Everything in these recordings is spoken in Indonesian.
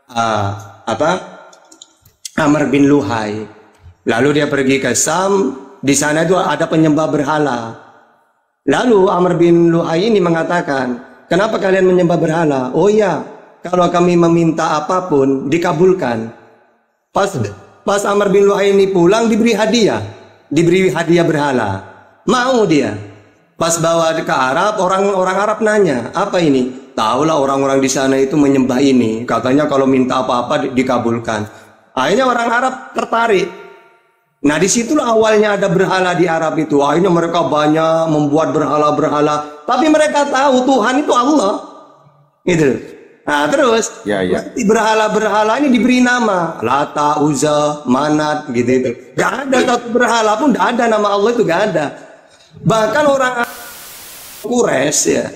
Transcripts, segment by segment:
apa Amr bin Luhai. Lalu dia pergi ke Sam, di sana itu ada penyembah berhala. Lalu Amr bin Luhai ini mengatakan, kenapa kalian menyembah berhala? Oh iya, kalau kami meminta apapun dikabulkan. Pas Amr bin Luhai ini pulang diberi hadiah berhala. Mau dia. Pas bawa ke Arab, orang Arab nanya, apa ini? Tahulah orang-orang di sana itu menyembah ini. Katanya kalau minta apa-apa dikabulkan. Akhirnya orang Arab tertarik. Nah disitulah awalnya ada berhala di Arab itu. Akhirnya mereka banyak membuat berhala-berhala. Tapi mereka tahu Tuhan itu Allah. Gitu. Nah terus berhala-berhala ini diberi nama. Lata, Uzza, Manat gitu. Gak ada satu berhala pun, gak ada nama Allah itu, gak ada. Bahkan orang Quraisy ya,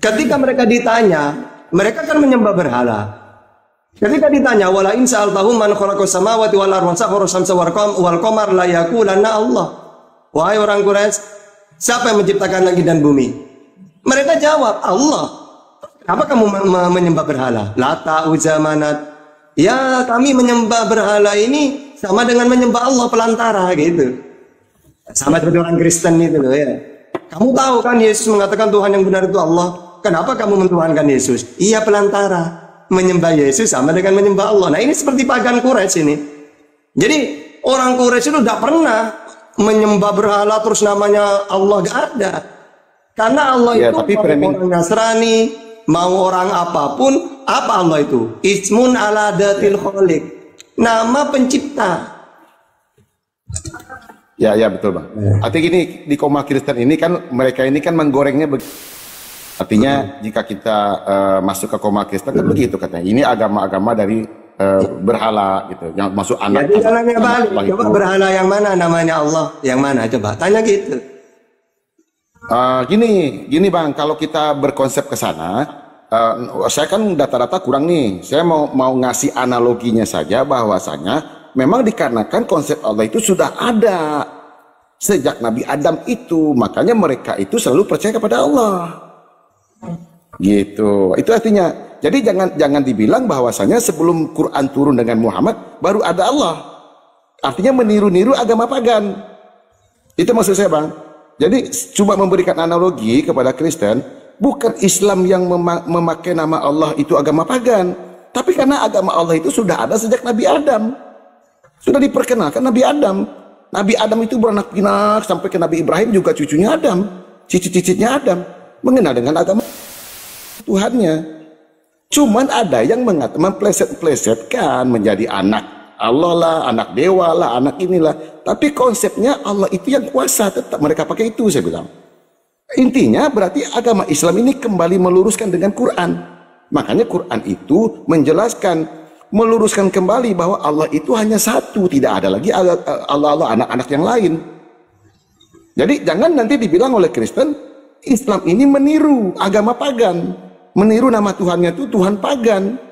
ketika mereka ditanya, mereka kan menyembah berhala. Ketika ditanya, wala in sa'altahum man khalaqas samawati wal arda wa sakhkhara syamsa wal qamar la yaqulanna Allah. Wahai orang Quraisy, siapa yang menciptakan langit dan bumi? Mereka jawab, Allah. Apa kamu menyembah berhala? Lata, Uzza, Manat. Ya, kami menyembah berhala ini sama dengan menyembah Allah pelantara gitu. Sama seperti orang Kristen itu loh ya. Kamu tahu kan Yesus mengatakan Tuhan yang benar itu Allah. Kenapa kamu mentuhankan Yesus? Iya pelantara. Menyembah Yesus sama dengan menyembah Allah. Nah ini seperti pagan Quraisy ini. Jadi orang Quraisy itu tidak pernah menyembah berhala terus namanya Allah, gak ada. Karena Allah itu mau orang Nasrani, mau orang apapun, apa Allah itu? Ismun ala datil khaliq. Nama pencipta. Ya betul Bang. Artinya gini, di Koma Kristen ini kan mereka ini kan menggorengnya artinya jika kita masuk ke Koma Kristen kan begitu katanya. Ini agama-agama dari berhala gitu, yang masuk anak. Jadi jalannya balik. Coba berhala yang mana namanya Allah? Yang mana? Coba tanya gitu. Gini Bang, kalau kita berkonsep ke sana, saya kan data-data kurang nih. Saya mau ngasih analoginya saja bahwasanya memang dikarenakan konsep Allah itu sudah ada sejak Nabi Adam itu, makanya mereka itu selalu percaya kepada Allah. Gitu. Itu artinya. Jadi jangan dibilang bahwasanya sebelum Quran turun dengan Muhammad baru ada Allah. Artinya meniru-niru agama pagan. Itu maksud saya Bang. Jadi coba memberikan analogi kepada Kristen, bukan Islam yang memakai nama Allah itu agama pagan, tapi karena agama Allah itu sudah ada sejak Nabi Adam. Sudah diperkenalkan Nabi Adam. Nabi Adam itu beranak pinak sampai ke Nabi Ibrahim juga cucunya Adam, cicit-cicitnya Adam, mengenal dengan agama Tuhannya. Cuman ada yang mempleset-plesetkan menjadi anak Allah lah, anak dewa lah, anak inilah. Tapi konsepnya Allah itu yang kuasa, tetap mereka pakai itu saya bilang. Intinya berarti agama Islam ini kembali meluruskan dengan Quran. Makanya Quran itu menjelaskan, meluruskan kembali bahwa Allah itu hanya satu, tidak ada lagi Allah anak-anak yang lain. Jadi jangan nanti dibilang oleh Kristen Islam ini meniru agama pagan, meniru nama Tuhannya itu Tuhan pagan.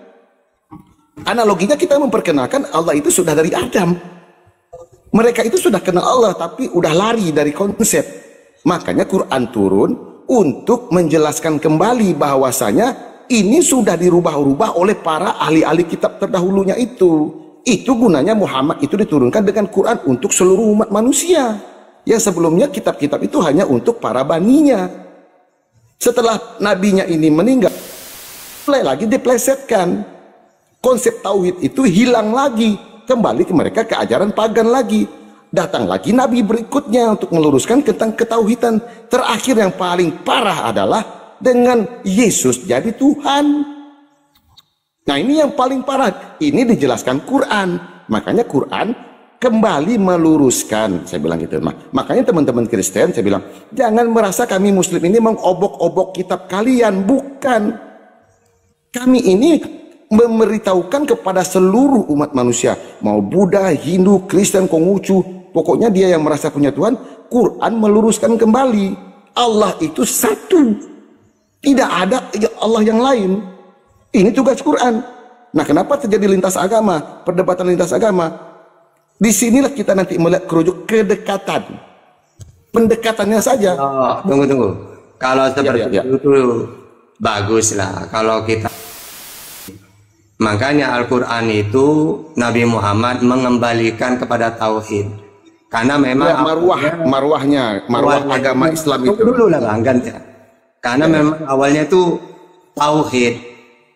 Analoginya kita memperkenalkan Allah itu sudah dari Adam. Mereka itu sudah kenal Allah tapi udah lari dari konsep. Makanya Quran turun untuk menjelaskan kembali bahwasanya ini sudah dirubah-rubah oleh para ahli-ahli kitab terdahulunya itu. Itu gunanya Muhammad itu diturunkan dengan Quran untuk seluruh umat manusia. Yang sebelumnya kitab-kitab itu hanya untuk para baninya. Setelah nabinya ini meninggal, mulai lagi diplesetkan. Konsep tauhid itu hilang lagi, kembali ke mereka ke ajaran pagan lagi. Datang lagi nabi berikutnya untuk meluruskan tentang ketauhidan. Terakhir yang paling parah adalah dengan Yesus jadi Tuhan. Nah ini yang paling parah. Ini dijelaskan Quran. Makanya Quran kembali meluruskan. Saya bilang gitu. Makanya teman-teman Kristen saya bilang, jangan merasa kami Muslim ini mengobok-obok kitab kalian. Bukan. Kami ini memberitahukan kepada seluruh umat manusia, mau Buddha, Hindu, Kristen, Konghucu, pokoknya dia yang merasa punya Tuhan. Quran meluruskan kembali Allah itu satu, tidak ada Allah yang lain. Ini tugas Quran. Nah kenapa terjadi lintas agama, perdebatan lintas agama? Disinilah kita nanti melihat kerujuk kedekatan, pendekatannya saja. Tunggu. Kalau seperti itu bagus lah. Kalau kita Makanya Al-Quran itu Nabi Muhammad mengembalikan kepada tauhid. Karena memang marwah agama Islam itu. Dulu lah Bang, ganti. Karena memang awalnya itu tauhid.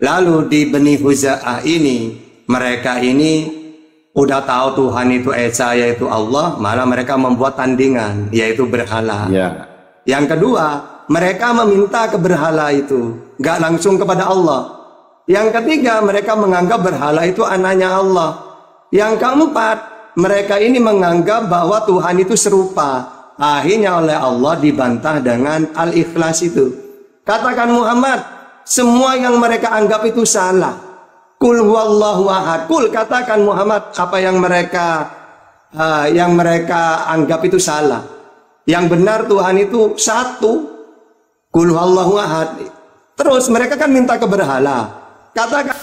Lalu di Bani Huza'ah ini, mereka ini udah tahu Tuhan itu Esa, yaitu Allah, malah mereka membuat tandingan, yaitu berhala. Ya. Yang kedua, mereka meminta ke berhala itu, nggak langsung kepada Allah. Yang ketiga, mereka menganggap berhala itu anaknya Allah. Yang keempat, mereka ini menganggap bahwa Tuhan itu serupa. Akhirnya oleh Allah dibantah dengan Al-Ikhlas itu. Katakan Muhammad, semua yang mereka anggap itu salah. Kul huwallahu ahad. Kul, katakan Muhammad, apa yang mereka anggap itu salah. Yang benar Tuhan itu satu. Kul huwallahu ahad. Terus mereka kan minta ke berhala. Katakan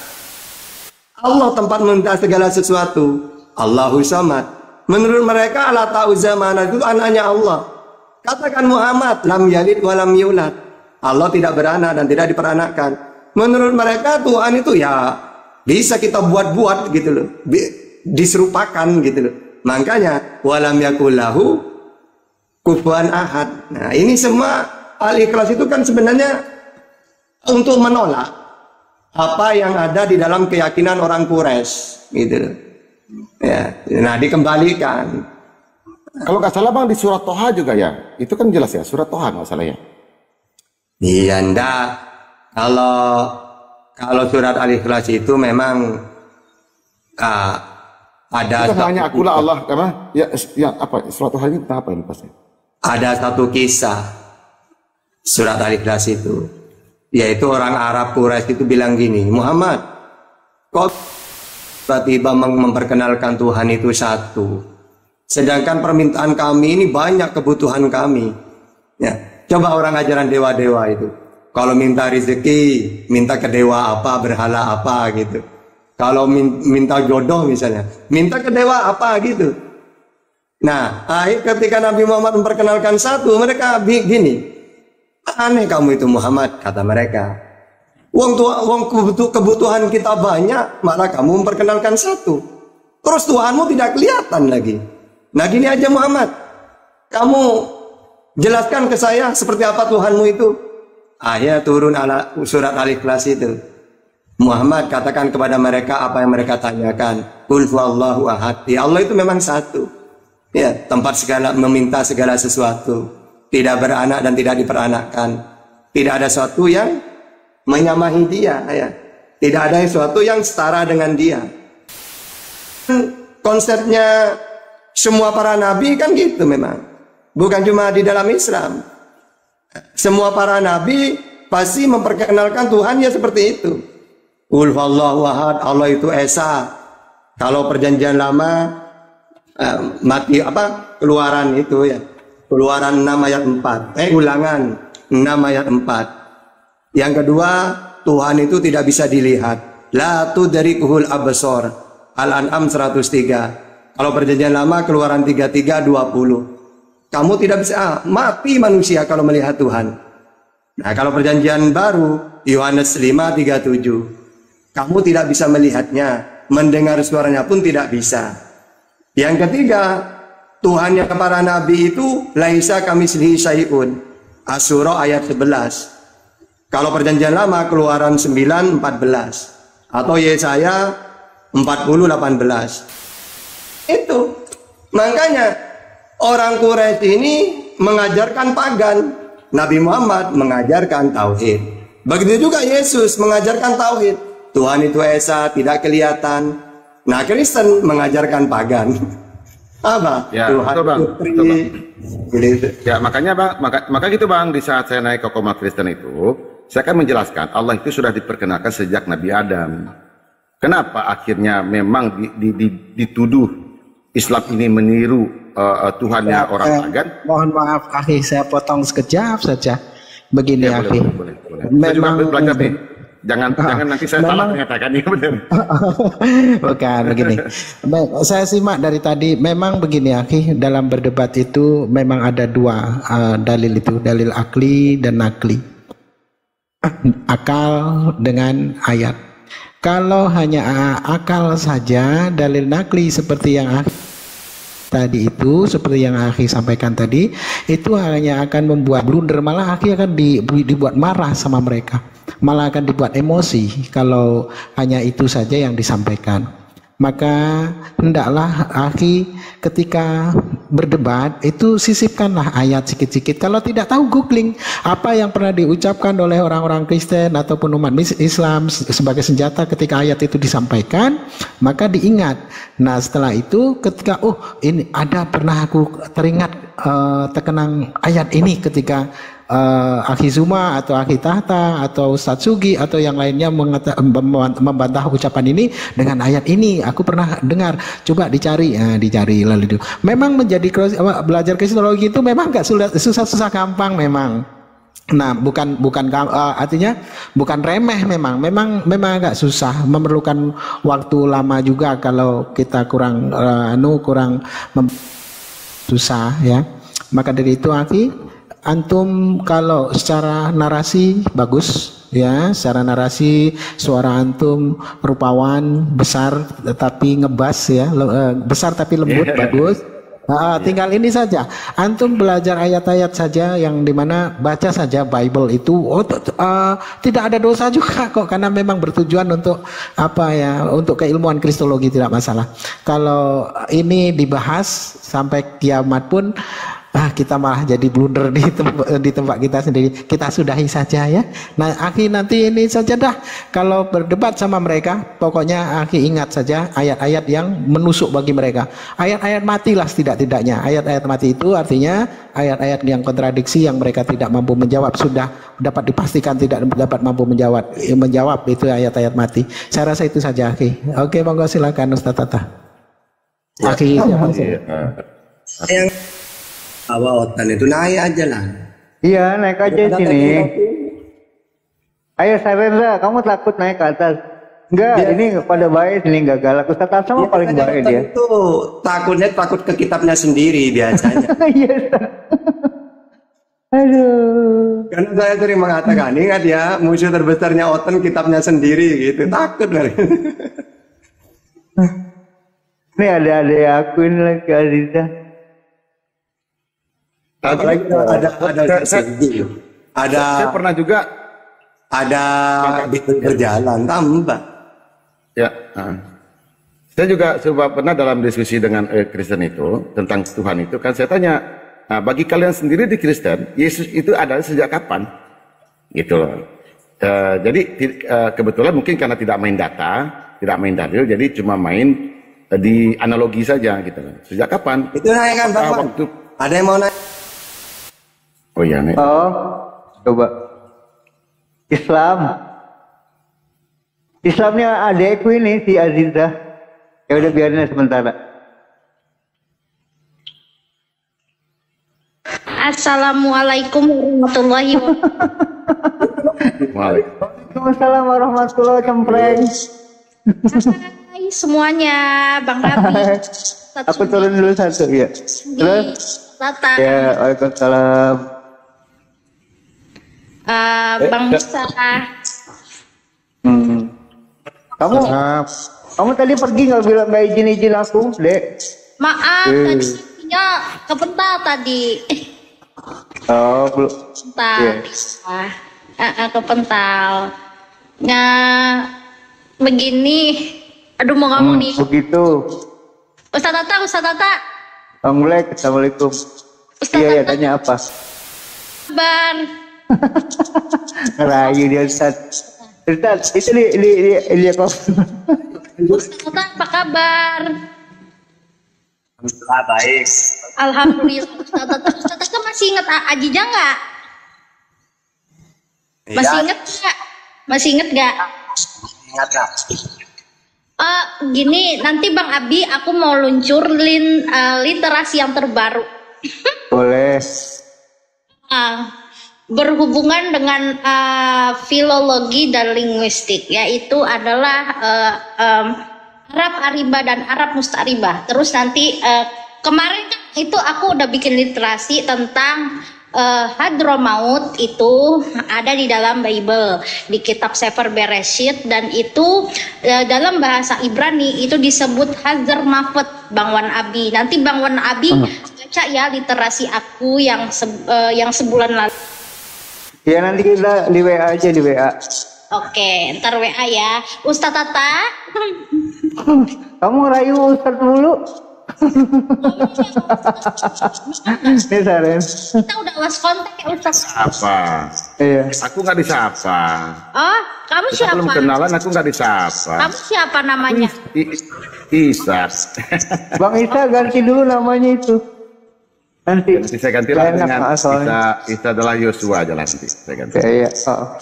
Allah tempat meminta segala sesuatu. Allahu samad. Menurut mereka Allah tahu zaman itu anaknya Allah. Katakan Muhammad, lam yalid wa lam yulad. Allah tidak beranak dan tidak diperanakkan. Menurut mereka Tuhan itu ya bisa kita buat-buat gitu loh. Diserupakan gitu loh. Makanya walam yakullahu kufuwan ahad. Nah, ini semua Al-Ikhlas itu kan sebenarnya untuk menolak apa yang ada di dalam keyakinan orang Quraisy gitu. Ya, nah dikembalikan. Kalau nggak salah Bang di surat Toha juga ya, itu kan jelas ya, surat Toha nggak salah ya. Iya, ndak. Kalau surat Al-Ikhlas itu memang ada itu kan hanya akulah Allah apa? Ya apa surat Toha ini apa ini pasti? Ada satu kisah surat Al-Ikhlas itu, yaitu orang Arab Quraisy itu bilang gini, Muhammad, kok tiba-tiba memperkenalkan Tuhan itu satu, sedangkan permintaan kami ini banyak kebutuhan kami. Ya, coba orang ajaran dewa-dewa itu, kalau minta rezeki, minta ke dewa apa, berhala apa gitu. Kalau minta jodoh misalnya, minta ke dewa apa gitu. Nah, ketika Nabi Muhammad memperkenalkan satu, mereka gini, aneh kamu itu Muhammad, kata mereka. Wong kebutuhan kita banyak, malah kamu memperkenalkan satu. Terus Tuhanmu tidak kelihatan lagi. Nah gini aja Muhammad, kamu jelaskan ke saya seperti apa Tuhanmu itu. Akhirnya turun surat Al-Ikhlas itu. Muhammad katakan kepada mereka apa yang mereka tanyakan. Qul huwallahu ahad. Ya Allah itu memang satu. Ya, tempat segala meminta segala sesuatu. Tidak beranak dan tidak diperanakkan. Tidak ada sesuatu yang menyamahi dia, ya. Tidak ada sesuatu yang setara dengan dia. Konsepnya semua para nabi kan gitu memang. Bukan cuma di dalam Islam. Semua para nabi pasti memperkenalkan Tuhan ya seperti itu. Qul huwallahu ahad, Allah itu Esa. Kalau perjanjian lama Keluaran itu ya. Keluaran 6 ayat 4. Ulangan 6 ayat 4. Yang kedua, Tuhan itu tidak bisa dilihat. La tudrikuhul absar. Al-An'am 103. Kalau perjanjian lama Keluaran 33 20. Kamu tidak bisa mati manusia kalau melihat Tuhan. Nah, kalau perjanjian baru Yohanes 5 37. Kamu tidak bisa melihatnya, mendengar suaranya pun tidak bisa. Yang ketiga, Tuhan yang para nabi itu laisa kamitslihi syai'un. Asy-Syura ayat 11. Kalau perjanjian lama Keluaran 9:14 atau Yesaya 40:18. Itu. Makanya orang Quraisy ini mengajarkan pagan, Nabi Muhammad mengajarkan tauhid. Begitu juga Yesus mengajarkan tauhid. Tuhan itu Esa, tidak kelihatan. Nah, Kristen mengajarkan pagan. Apa? Ya, Tuhan betul, Bang. putri. Betul, Bang. Gitu. Ya, makanya Bang, maka gitu Bang, di saat saya naik ke Koma Kristen itu, saya akan menjelaskan Allah itu sudah diperkenalkan sejak Nabi Adam. Kenapa akhirnya memang dituduh Islam ini meniru Tuhannya orang pagan? Mohon maaf, akhi, saya potong sekejap saja. Begini, ya, akhi. boleh. Saya juga belajar nih. Jangan nanti saya salah mengatakannya, benar. Bukan begini. Saya simak dari tadi. Memang begini, akhi, dalam berdebat itu memang ada dua dalil itu, dalil akli dan nakli. Akal dengan ayat. Kalau hanya akal saja, dalil nakli seperti yang tadi itu, seperti yang Akhi sampaikan tadi, itu hanya akan membuat blunder, malah Akhi akan dibuat marah sama mereka, malah akan dibuat emosi kalau hanya itu saja yang disampaikan. Maka hendaklah Akhi ketika berdebat itu sisipkanlah ayat sedikit-sedikit. Kalau tidak tahu, googling apa yang pernah diucapkan oleh orang-orang Kristen ataupun umat Islam sebagai senjata ketika ayat itu disampaikan, maka diingat. Nah setelah itu ketika ini ada, pernah aku teringat terkenang ayat ini ketika Akhi Zuma atau Akhi Tahta atau Ustadz Sugi atau yang lainnya membantah ucapan ini dengan ayat ini, aku pernah dengar, coba dicari, dicari lalu itu. Memang belajar kristologi itu memang gak susah gampang memang. Nah, artinya bukan remeh, memang agak susah, memerlukan waktu lama juga kalau kita kurang susah ya. Maka dari itu Akhi, antum kalau secara narasi bagus ya, secara narasi suara antum rupawan, besar tapi ngebas ya, besar tapi lembut, bagus. Tinggal ini saja, antum belajar ayat-ayat saja yang dimana baca saja Bible itu, tidak ada dosa juga kok, karena memang bertujuan untuk untuk keilmuan kristologi, tidak masalah. Kalau ini dibahas sampai kiamat pun kita malah jadi blunder di tempat kita sendiri. Kita sudahi saja ya. Nah Akhi nanti ini saja dah, kalau berdebat sama mereka, pokoknya Akhi ingat saja ayat-ayat yang menusuk bagi mereka. Ayat-ayat mati lah setidak-tidaknya. Ayat-ayat mati itu artinya ayat-ayat yang kontradiksi, yang mereka tidak mampu menjawab, sudah dapat dipastikan tidak dapat mampu menjawab, itu ayat-ayat mati. Saya rasa itu saja Akhi. Oke, monggo silakan Ustaz Tata. Akhi yang otan itu naik aja lah. Iya, naik aja sini. Ayo Sarendra, kamu takut naik ke atas? Enggak, ini pada baik sini, enggak galak. Ustaz Tata sama paling baik dia. Itu takut ke kitabnya sendiri biasanya. Iya. Aduh. Karena saya sering mengatakan, ingat ya, musuh terbesarnya Otan kitabnya sendiri gitu. Takut dari. Ini ada aku ini lagi Aziza. Saya pernah juga ada berjalan tambah. Ya, saya juga pernah dalam diskusi dengan Kristen itu tentang Tuhan itu, kan saya tanya, bagi kalian sendiri di Kristen, Yesus itu ada sejak kapan? Gitu loh. Jadi kebetulan mungkin karena tidak main data, tidak main dalil, jadi cuma main di analogi saja gitu loh. Sejak kapan? Itu nanya kan Bapak. Ada yang mau nanya? Oh iya nih. Oh, coba. Islamnya adekku ini si Aziza. Ya udah biarin sementara. Assalamualaikum warahmatullahi wabarakatuh. Waalaikumsalam warahmatullahi wabarakatuh. Hai semuanya, Bang Nabi. Aku turun dulu satu ya. Terus Tata. Ya, waalaikumsalam. Bang Musa. Kamu tadi pergi nggak izin aku, Dek? Maaf, tadi kepental tadi. Oh, belum. Kepental. Kepental. Nah, begini. Aduh, mau ngomong nih. Begitu. Ustaz Tata. Assalamualaikum. Iya, tanya apa? Kabar. Rayu dia Ustaz. Ustaz, itu dia kok. Ustaz Tata, apa kabar? Alhamdulillah baik. Alhamdulillah. Ustaz Tata masih ingat Ajija nggak? Masih ingat nggak? Ingat nggak? Gini, nanti Bang Abi, aku mau luncurin literasi yang terbaru. Boleh. Berhubungan dengan filologi dan linguistik, yaitu adalah Arab Ariba dan Arab Mustaribah. Terus nanti kemarin kan itu aku udah bikin literasi tentang Hadramaut itu ada di dalam Bible, di kitab Sefer Bereshit, dan itu dalam bahasa Ibrani itu disebut Hazarmaveth, Bang Wan Abi. Nanti Bang Wan Abi baca ya literasi aku yang sebulan lalu. Ya nanti kita di WA aja, di WA. Oke, ntar WA ya. Ustadz Tata. Kamu rayu Ustadz mulu. Nih Saren. Kita udah lost kontak ya Ustadz. Apa? Iya. Aku nggak disapa. Oh, kamu Kita siapa? belum kenalan, aku nggak disapa. Kamu siapa namanya? Isa. Bang Isa ganti dulu namanya itu. Nanti Saya gantilah enak, dengan soalnya. Isa adalah Yosua aja nanti. Saya ganti. Iya. Oh.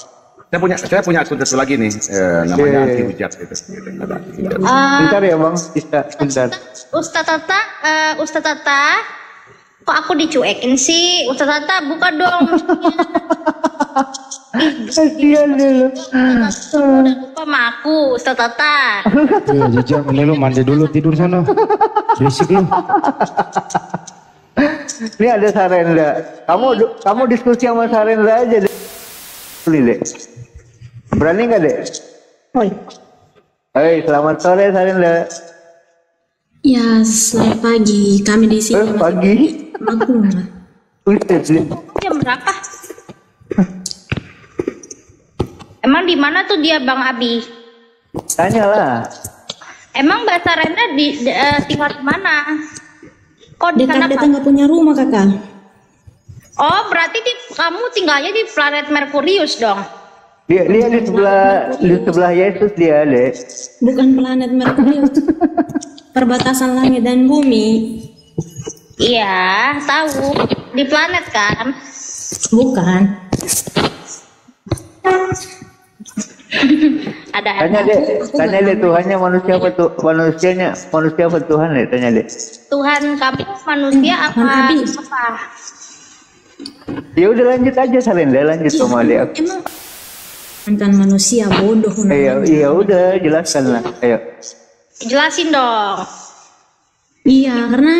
Saya punya akun satu lagi nih, namanya Anti Hujat gitu. Ada Anti Hujat. Bentar ya Bang Isa, bentar. Ustadz Tata, kok aku dicuekin sih? Ustadz Tata, buka dong. Kasihan dulu. Udah lupa sama aku, Ustadz Tata. Ya, jujur, lu mandi dulu, tidur sana. Berisik lu. Ini ada Sarendra. Kamu diskusi sama Sarendra aja deh. Nih, Dek. Berani nggak, Dek? Hai, selamat sore Sarendra. Ya, selamat pagi. Kami di sini Pagi. maklum lah. Jam berapa? Emang di mana tuh dia Bang Abi? Tanyalah. Emang bahasa Renda tinggal di mana? Kok di sana Dekat-dekat nggak punya rumah kakak. Oh, berarti kamu tinggalnya di planet Merkurius dong? Dia di sebelah Yesus dia, Dek. Bukan planet Merkurius. Perbatasan langit dan bumi. Iya, tahu. Di planet kan? Bukan. Ada. Tanya deh Tuhannya manusia apa tuh? Manusia apa Tuhan deh? Tanya deh. Tuhan kamu manusia apa? Abi. Apa? Ya udah lanjut aja Sarendra, lanjut sama dia. Emang kan manusia bodoh. Iya udah jelaskan lah. Ayo. Jelasin dong. Iya, karena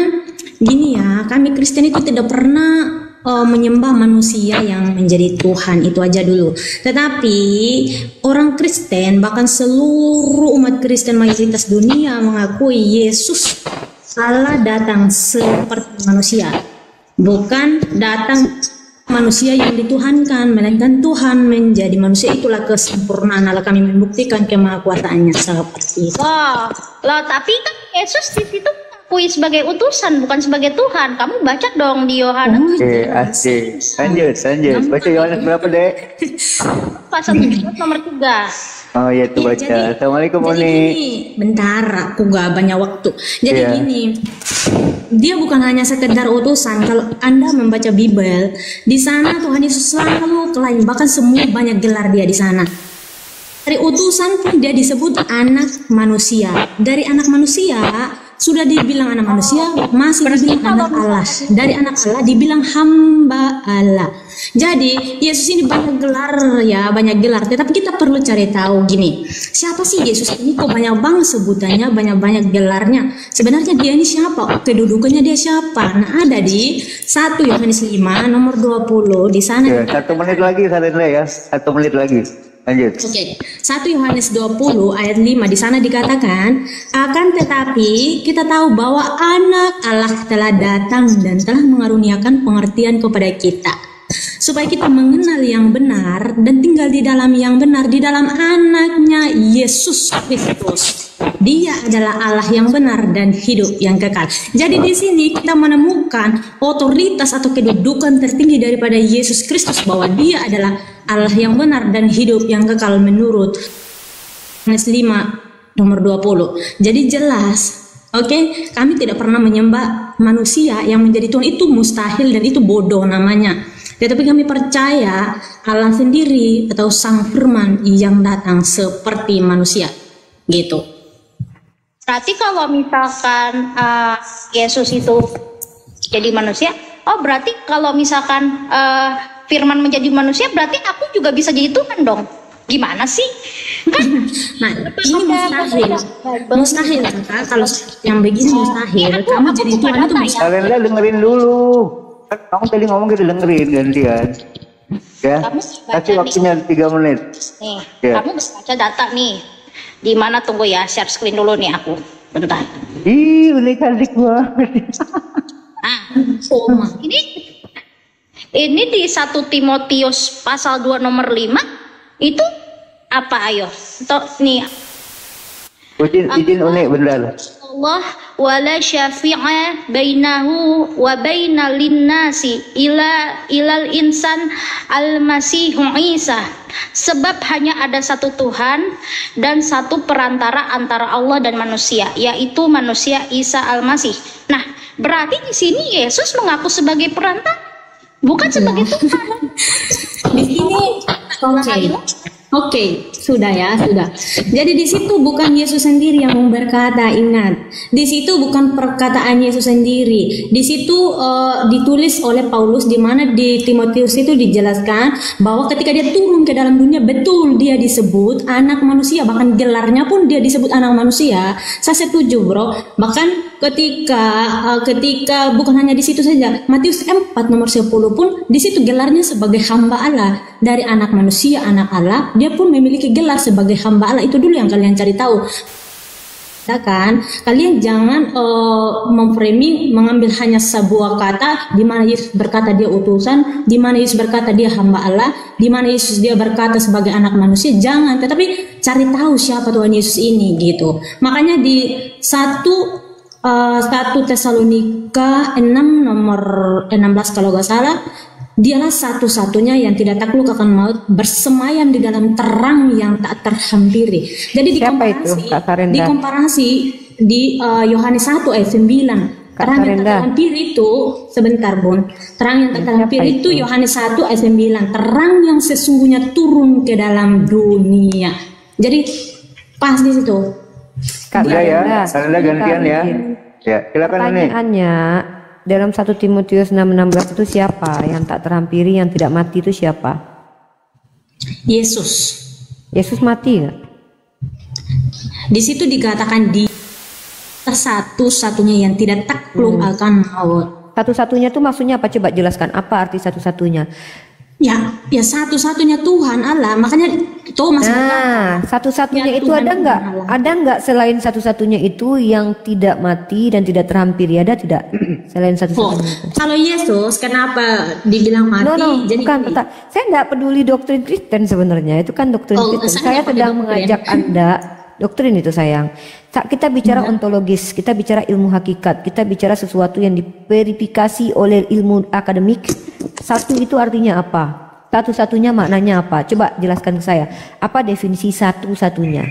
gini ya, kami Kristen itu tidak pernah menyembah manusia yang menjadi Tuhan, itu aja dulu. Tetapi orang Kristen, bahkan seluruh umat Kristen mayoritas dunia mengakui Yesus Allah datang seperti manusia, bukan datang manusia yang dituhankan, melainkan Tuhan menjadi manusia. Itulah kesempurnaan Allah, kami membuktikan kemahakuasaannya seperti itu. Loh, tapi kan Yesus di situ diakui sebagai utusan, bukan sebagai Tuhan. Kamu baca dong di Yohanes. Asik. Lanjut. Baca Yohanes berapa, Dek? Pasal 7 nomor 3. Oh iya tuh baca. Assalamualaikum jadi Oni. gini, bentar, aku gak banyak waktu. Jadi Iya. gini, dia bukan hanya sekedar utusan. Kalau Anda membaca Bible, di sana Tuhan Yesus selalu klaim, bahkan semua banyak gelar dia di sana. Dari utusan pun dia disebut anak manusia. Dari anak manusia sudah dibilang anak manusia, masih dibilang anak Allah. Dari anak Allah dibilang hamba Allah. Jadi Yesus ini banyak gelar ya, banyak gelar. Tetapi kita perlu cari tahu gini, siapa sih Yesus ini? Kok banyak banget sebutannya, banyak gelarnya. Sebenarnya dia ini siapa? Kedudukannya dia siapa? Nah, ada di 1 Yohanes 5 nomor 20 di sana. Ya, 1 menit lagi Sarendra ya. 1 menit lagi. Lanjut. Oke, 1 Yohanes 20 ayat 5 di sana dikatakan, akan tetapi kita tahu bahwa anak Allah telah datang dan telah mengaruniakan pengertian kepada kita, supaya kita mengenal yang benar dan tinggal di dalam yang benar, di dalam anaknya Yesus Kristus. Dia adalah Allah yang benar dan hidup yang kekal. Jadi di sini kita menemukan otoritas atau kedudukan tertinggi daripada Yesus Kristus, bahwa dia adalah Allah yang benar dan hidup yang kekal menurut Yohanes 5 nomor 20. Jadi jelas, oke, kami tidak pernah menyembah manusia yang menjadi Tuhan. Itu mustahil dan itu bodoh namanya. Tetapi kami percaya Allah sendiri atau Sang Firman yang datang seperti manusia, gitu. Berarti kalau misalkan Yesus itu jadi manusia, oh berarti kalau misalkan Firman menjadi manusia, berarti aku juga bisa jadi Tuhan dong. Gimana sih? Kan Nah, ini mustahil. Mustahil kakak, kalau yang begini mustahil. Kamu jadi Tuhan itu mustahil. Sarendra dengerin dulu. kamu tadi ngomong kita dengerin gantian. Ya, Kamu baca kasih nih. waktunya 3 menit. Nih, Ya. kamu bisa baca data nih. Di mana tunggu ya, share screen dulu nih aku. Bentar. Ih, udah cantik banget. Ah, ini di 1 Timotius pasal 2 nomor 5 itu apa ayo? Nih Izin unik bener. Allah wala syafi'a bainahu wa baina linnasi ilal insan al-masihu Isa. Sebab hanya ada satu Tuhan dan satu perantara antara Allah dan manusia, yaitu manusia Isa al-Masih. Nah, berarti di sini Yesus mengaku sebagai perantara, bukan sebagai Tuhan. Di sini Oke, sudah ya, sudah. Jadi di situ bukan Yesus sendiri yang berkata, ingat. Di situ bukan perkataan Yesus sendiri. Di situ ditulis oleh Paulus, di mana di Timotius itu dijelaskan bahwa ketika dia turun ke dalam dunia, betul dia disebut anak manusia, bahkan gelarnya pun dia disebut anak manusia. Saya setuju, bro. Bahkan ketika bukan hanya di situ saja, Matius 4 nomor 10 pun di situ gelarnya sebagai hamba Allah, dari anak manusia anak Allah, dia pun memiliki gelar sebagai hamba Allah. Itu dulu yang kalian cari tahu. Kan kalian jangan memframing, mengambil hanya sebuah kata di mana Yesus berkata dia utusan, di mana Yesus berkata dia hamba Allah, di mana Yesus dia berkata sebagai anak manusia. Jangan, tetapi cari tahu siapa Tuhan Yesus ini gitu. Makanya di 1 Tesalonika 6 nomor 16 kalau gak salah, dialah satu-satunya yang tidak takluk akan maut, bersemayam di dalam terang yang tak terhampiri. Jadi Siapa itu, Kak Sarenda? dikomparasi di Yohanes 1 ayat 9. Kak Terang yang tak Sarenda. terhampiri itu, sebentar Bun. Terang yang tak terhampiri itu Yohanes 1 ayat 9. Terang yang sesungguhnya turun ke dalam dunia. Jadi pas di situ. Kak Udah ya, Sarenda, Sarenda gantian ya. Ya, silakan nih. pertanyaannya dalam 1 Timotius 6:16 itu siapa yang tak terhampiri, yang tidak mati itu siapa? Yesus. Yesus mati nggak? Di situ dikatakan dia satu-satunya yang tidak takluk akan maut. Satu-satunya itu maksudnya apa? Coba jelaskan apa arti satu-satunya. Ya satu-satunya Tuhan Allah. Makanya Thomas Nah, satu-satunya Ya, itu Tuhan ada nggak? Allah. Ada nggak selain satu-satunya itu yang tidak mati dan tidak terhampiri? Ada tidak? Selain satu-satunya itu? kalau Yesus kenapa dibilang mati? No, Jadi bukan. gini. Saya nggak peduli doktrin Kristen sebenarnya. Itu kan doktrin Oh, Kristen. saya Saya nggak pakai sedang doktrin. mengajak Anda. Doktrin itu sayang. Kita bicara ontologis, kita bicara ilmu hakikat, kita bicara sesuatu yang diverifikasi oleh ilmu akademik. Satu itu artinya apa? Satu-satunya maknanya apa? Coba jelaskan ke saya. Apa definisi satu-satunya?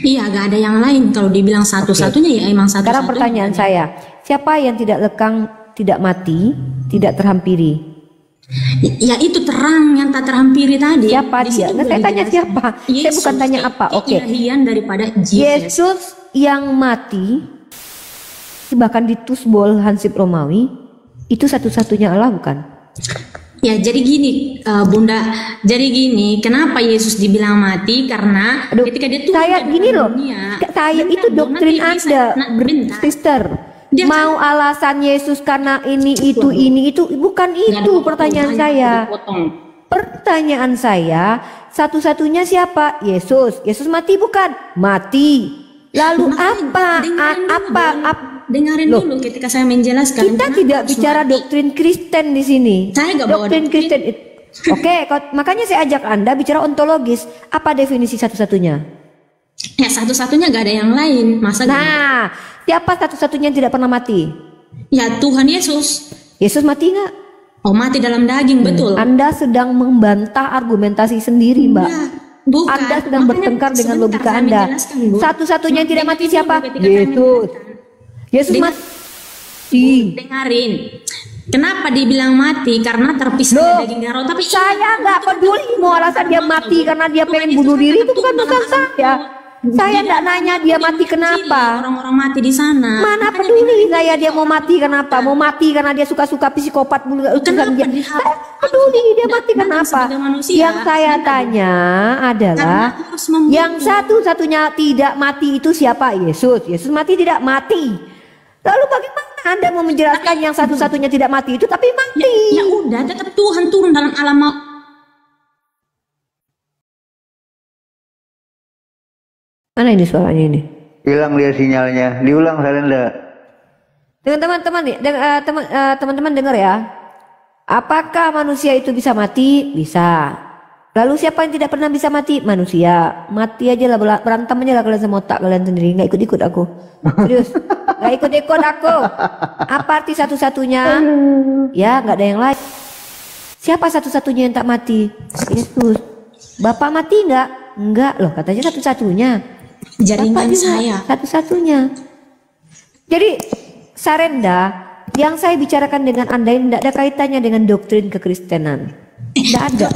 Iya, gak ada yang lain. Kalau dibilang satu-satunya ya emang satu-satunya. Sekarang pertanyaan saya, siapa yang tidak lekang, tidak mati, tidak terhampiri? Ya itu terang yang tak terhampiri tadi. Siapa Di dia? situ Nah, saya boleh tanya dijelaskan. siapa. Saya Yesus, bukan tanya apa. Oke. Keilahian daripada Jesus. Yesus yang mati, bahkan di Tusbol Hansip Romawi, itu satu-satunya Allah bukan? Ya jadi gini Bunda, jadi gini, kenapa Yesus dibilang mati? Karena Aduh, ketika dia turun saya ke gini dalam loh, dunia, saya bentar, itu Bu, doktrin nanti bisa- Anda, bentar. sister. Dia Mau alasan Yesus karena ini itu bukan Nggak itu ada pertanyaan potong, saya. hanya dipotong. Pertanyaan saya, satu-satunya siapa? Yesus. Yesus mati bukan? Mati. Lalu apa? Dengarin Loh, dulu ketika saya menjelaskan. Kita kenapa tidak harus bicara mati. doktrin Kristen di sini. Saya nggak bawa doktrin doktrin. Kristen. Oke, makanya saya ajak Anda bicara ontologis. Apa definisi satu-satunya? Ya satu-satunya gak ada yang lain. Masa Nah, siapa satu-satunya yang tidak pernah mati? ya Tuhan Yesus. Yesus mati nggak? Oh mati dalam daging, betul. Anda sedang membantah argumentasi sendiri, Mbak. Ya, bukan. Anda sedang Makanya bertengkar dengan sebentar logika saya Anda. menjelaskan, Bu. Satu-satunya yang tidak mati Dengarin siapa? dulu ketika saya Yesus. menjelaskan. Yesus Dengar- mati. Dengarin. Kenapa dibilang mati? Karena terpisah Loh, dari daging darah. Tapi saya nggak peduli mau alasan dia mati karena dia pengen bunuh diri, itu bukan urusan saya. Saya nggak nanya dia mati kenapa. Orang-orang mati di sana. Mana Makanya peduli saya dia mau mati kenapa? Mau mati karena dia suka-suka psikopat urusan Kenapa dia. dia- Saya peduli dia mati Karena kenapa? sebagai manusia, Yang saya tanya adalah Karena harus membunuh. yang satu-satunya tidak mati itu siapa? Yesus. Yesus mati tidak mati. Lalu bagaimana Anda mau menjelaskan yang satu-satunya tidak mati itu tapi mati. Ya udah, tetap Tuhan turun dalam alam maut. Mana ini suaranya ini? Hilang dia sinyalnya. Diulang Sarenda. Dengan teman-teman dengar ya. Apakah manusia itu bisa mati? Bisa. Lalu siapa yang tidak pernah bisa mati? Manusia. Mati aja lah, berantem aja lah kalian sama otak kalian sendiri. Nggak ikut-ikut aku. Serius. Nggak ikut-ikut aku. Apa arti satu-satunya? Ya nggak ada yang lain. Siapa satu-satunya yang tak mati? Yesus. Bapak mati nggak? Enggak loh, katanya satu-satunya. Jaringan saya. Satu-satunya. Jadi Sarenda, yang saya bicarakan dengan Anda ini tidak ada kaitannya dengan doktrin kekristenan. Tidak ada.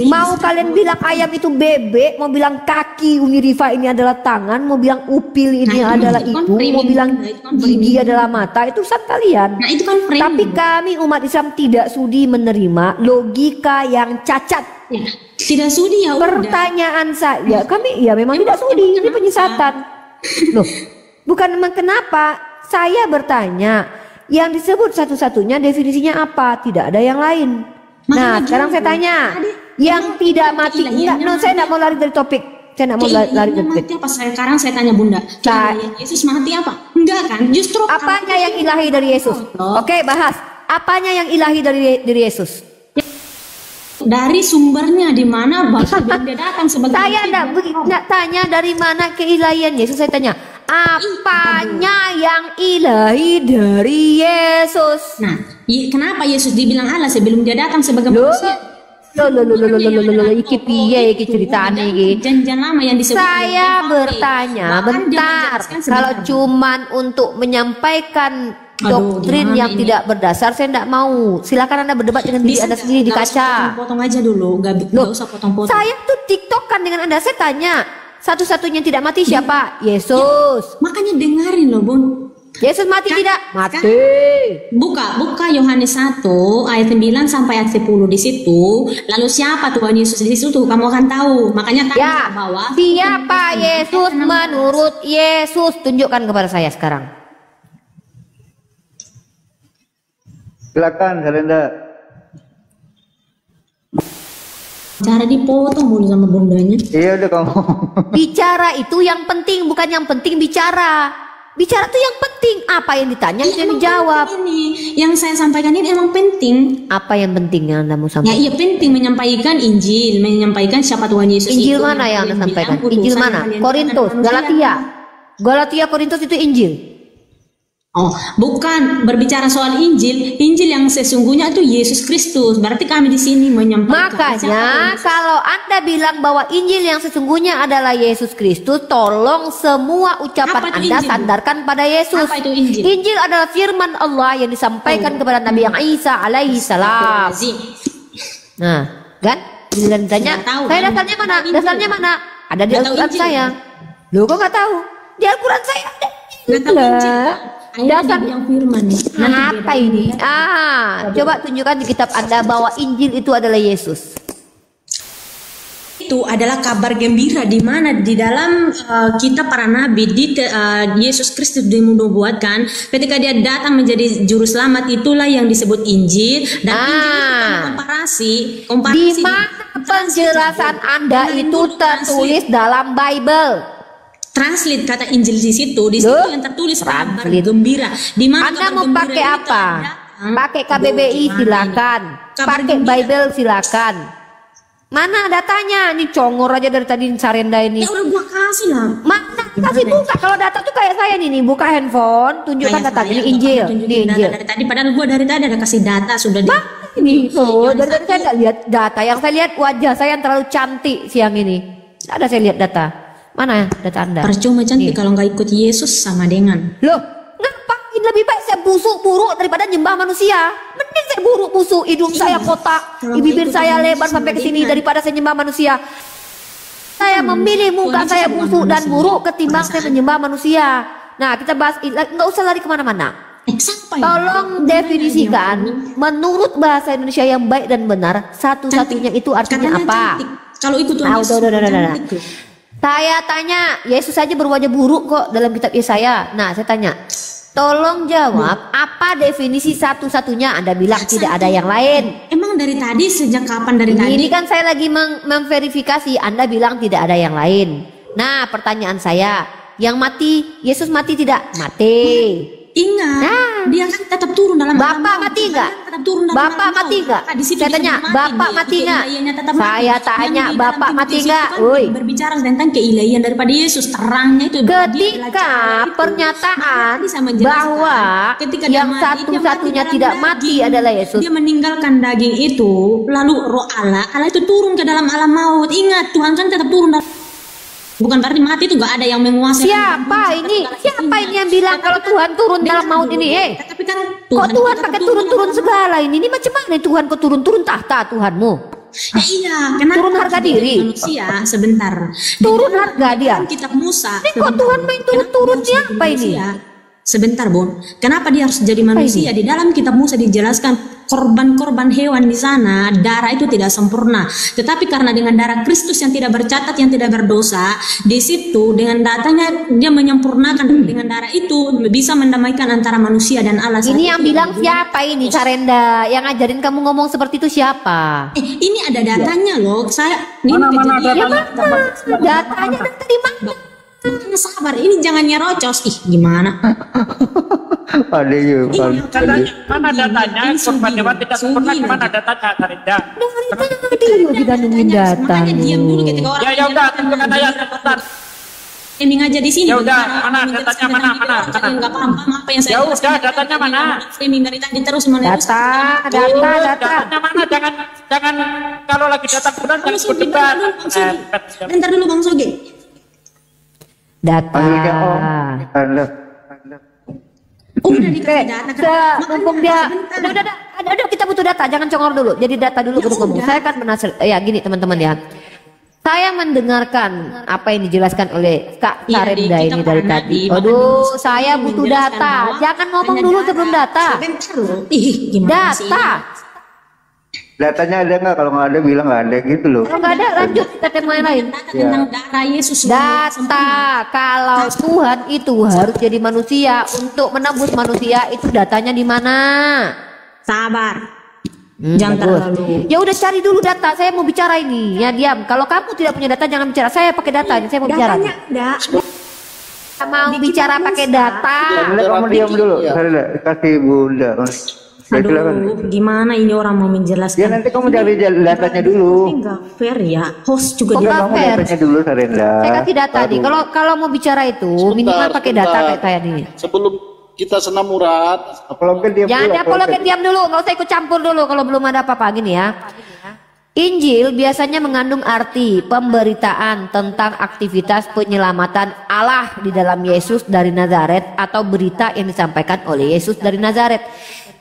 Mau kalian bilang ayam itu bebek, mau bilang kaki Umi Rifa ini adalah tangan, mau bilang upil ini adalah itu, mau bilang gigi adalah mata, itu urusan kalian. Nah, itu kan framing. Tapi kami umat Islam tidak sudi menerima logika yang cacat. Ya, tidak sudi ya udah. Pertanyaan saya, kami ya memang tidak sudi, ini penyesatan. Loh, bukan memang kenapa? Saya bertanya, yang disebut satu-satunya definisinya apa? Tidak ada yang lain. Nah, sekarang saya tanya, yang tidak mati, saya tidak mau lari dari topik. Saya tidak mau lari dari topik. Apa sekarang saya tanya Bunda, Yesus mati apa? Enggak kan? Justru apanya yang ilahi dari Yesus? Oke, bahas. Apanya yang ilahi dari Yesus? Dari sumbernya di mana Bapak dia datang sebagai saya tidak tanya dari mana keilahian Yesus, saya tanya apanya yang ilahi dari Yesus. Nah, kenapa Yesus dibilang Allah sebelum dia datang sebagai manusia? Iki piye iki ceritane iki? Janjian lama yang disebut. Saya bertanya, bentar. Kalau cuman untuk menyampaikan doktrin yang tidak berdasar, saya tidak mau. Silakan Anda berdebat dengan diri Anda sendiri di kaca. Potong aja dulu, nggak usah potong-potong. Saya tuh tiktokan dengan Anda, saya tanya, satu-satunya yang tidak mati siapa? Yesus. Makanya dengerin loh Bun. Yesus mati tidak? Mati. Buka Yohanes 1 ayat 9 sampai ayat 10 di situ. Lalu siapa Tuhan Yesus di situ? Kamu akan tahu. Makanya tanya bahwa siapa Yesus menurut Yesus? Tunjukkan kepada saya sekarang. Silakan Sarenda. Cara dipotong mulu sama bundanya. Iya udah kamu. Bicara itu yang penting, bukan yang penting bicara. Bicara tuh yang penting. Apa yang ditanya yang dijawab. Ini yang saya sampaikan ini emang penting. Apa yang penting yang Anda mau sampaikan? Ya iya penting menyampaikan Injil, menyampaikan siapa Tuhan Yesus. Injil mana yang Anda sampaikan? Injil mana? Korintus, Galatia, Korintus itu Injil. Oh, bukan berbicara soal Injil. Injil yang sesungguhnya itu Yesus Kristus. Berarti kami di sini menyampaikan. Makanya kalau Anda bilang bahwa Injil yang sesungguhnya adalah Yesus Kristus, tolong semua ucapan Anda sandarkan pada Yesus. Apa itu Injil? Injil adalah firman Allah yang disampaikan kepada Nabi yang Isa alaihi salam. Nah, kan? Dan ditanya, saya dasarnya mana? Dasarnya mana? Ada di Al-Quran saya. Loh, kok nggak tahu? Di Al-Quran saya ada. Nggak tahu Injil. Dasar yang firman. Apa ini? Coba tunjukkan di kitab Anda bahwa Injil itu adalah Yesus. Itu adalah kabar gembira di mana di dalam kitab para nabi di Yesus Kristus dinubuatkan ketika dia datang menjadi juru selamat, itulah yang disebut Injil. Dan Injil itu komparasi di mana penjelasan Anda itu tertulis dalam Bible? Translate kata Injil di situ yang tertulis kabar gembira. Di mana Anda mau pakai apa? Pakai KBBI silakan, pakai Bible silakan. Mana datanya? Ini congor aja dari tadi Sarenda ini. Ya udah gua kasih lah. Mana kasih buka? Kalau data tuh kayak saya nih, buka handphone, tunjukkan data ini Injil, ini Injil. Dari tadi padahal gua dari tadi ada kasih data sudah ini tuh dari tadi saya nggak lihat data. Yang saya lihat wajah saya yang terlalu cantik siang ini. Tidak ada saya lihat data. Mana data Anda? Percuma cantik kalau nggak ikut Yesus sama dengan. Loh, ngapain lebih baik saya busuk buruk daripada nyembah manusia? Mending saya buruk busuk, hidung saya kotak, bibir saya lebar sampai ke sini daripada saya nyembah manusia. Saya memilih muka saya busuk dan buruk ketimbang saya menyembah manusia. Nah, kita bahas, nggak usah lari kemana-mana. Tolong definisikan menurut bahasa Indonesia yang baik dan benar, satu-satunya itu artinya apa? Kalau ikut Saya tanya, Yesus saja berwajah buruk kok dalam kitab Yesaya. Nah, saya tanya, Tolong jawab, apa definisi satu-satunya? Anda bilang tidak ada yang lain. Emang dari tadi, sejak kapan dari tadi? Ini kan saya lagi memverifikasi. Anda bilang tidak ada yang lain. Nah, pertanyaan saya, yang mati, Yesus mati tidak? Mati. Ingat, dia kan tetap turun dalam alam Bapak maut. mati nggak? Tetap turun dalam Bapak alam mati maut. nggak? Maka di situ Saya dia tanya, sudah Bapak Dia mati nggak? keilahiannya tetap mati. Saya Yang tanya, di dalam Bapak kitab mati Yesus nggak? itu kan Woi. berbicara tentang keilahian daripada Yesus, terangnya itu. Dia adalah Ketika cahaya itu. pernyataan Maka bisa menjelaskan, bahwa ketika dia yang mati, dia satu-satunya dalam tidak daging. mati adalah Yesus. Dia meninggalkan daging itu, lalu roh Allah itu turun ke dalam alam maut. Ingat, Tuhan kan tetap turun dalam. Bukan berarti mati itu gak ada yang menguasai. Siapa ini? Siapa ini yang bilang kalau Tuhan turun dalam maut ini? Tapi kan Kok Tuhan tetap pakai turun turun-turun dalam segala ini? Ini macam mana Tuhan kok turun-turun tahta Tuhanmu? Ya iya, kenapa Turun harga harus diri. jadi manusia sebentar. Turun harga dia. Kitab Musa. Ini kok Tuhan main turun-turun siapa ini? Sebentar, Bun. Kenapa dia harus jadi manusia? Di dalam kitab Musa dijelaskan korban-korban hewan di sana, darah itu tidak sempurna. Tetapi karena dengan darah Kristus yang tidak bercatat, yang tidak berdosa, di situ dengan datanya dia menyempurnakan dengan darah itu bisa mendamaikan antara manusia dan Allah. Ini yang bilang siapa ini, Sarenda? Yang ngajarin kamu ngomong seperti itu siapa? Ini ada datanya loh. Saya ini Mana kejadian. Datanya dari mana? Sabar, ini jangan nyerocos. Ih, gimana? Ada yuk. Datanya, mana datanya? Korban hewan tidak sempurna, gimana datanya, Sarenda? Dari tadi lagi danungin data. Makanya diam dulu ketika orang. Ya udah, tunjukkan aja sebentar. Ini aja di sini. Ya udah, Orang mana menjelaskan datanya, dengan mana, video, mana, orang yang nggak paham apa yang saya Ya jelaskan. udah, datanya mana? Framing dari tadi terus menerus. Data. Datanya mana? Jangan kalau lagi data bulan Bang jangan Sogi, berdebat. bentar dulu Bang Sogi. Data. Udah dikasih data. Mumpung dia udah kita butuh data, jangan congor dulu. Jadi data dulu baru ngomong. Saya kan ya gini teman-teman ya. Saya mendengarkan apa yang dijelaskan oleh Kak Iya, Sarenda di ini kitab dari Anda, tadi. di Aduh, Makanan saya Musa butuh menjelaskan data. bahwa Jangan ngomong hanya dulu data. sebelum data. Sebentar loh. Ih, gimana sih? Data. Datanya ada nggak? Kalau nggak ada bilang nggak ada gitu loh. Kalau nggak ada lanjut kita tema yang lain. Data tentang darah Yesus. Data kalau Tuhan itu harus jadi manusia untuk menembus manusia, itu datanya di mana? Sabar. Jangan Bagus. terlalu. Ya udah cari dulu data. Saya mau bicara ini. Ya diam. Kalau kamu tidak punya data jangan bicara. Saya pakai data. Saya mau bicara. Datanya ada. Saya mau bicara pakai data. Sarenda, kamu diam dulu. Sarenda, kasih Bunda. Ya, silakan. Aduh, gimana ini orang mau menjelaskan? Ya nanti kamu cari datanya dulu. Ini nggak fair ya. Host juga Kok dia. nggak Kamu fair? datanya dulu Sarenda. Saya kasih data nih. Kalau mau bicara itu minimal pakai data kayak saya nih. Sebelum kita senam urat, Apalagi diam Jangan dulu. apologet, diam dulu. Nggak usah ikut campur dulu kalau belum ada apa-apa gini ya. Injil biasanya mengandung arti pemberitaan tentang aktivitas penyelamatan Allah di dalam Yesus dari Nazaret atau berita yang disampaikan oleh Yesus dari Nazaret.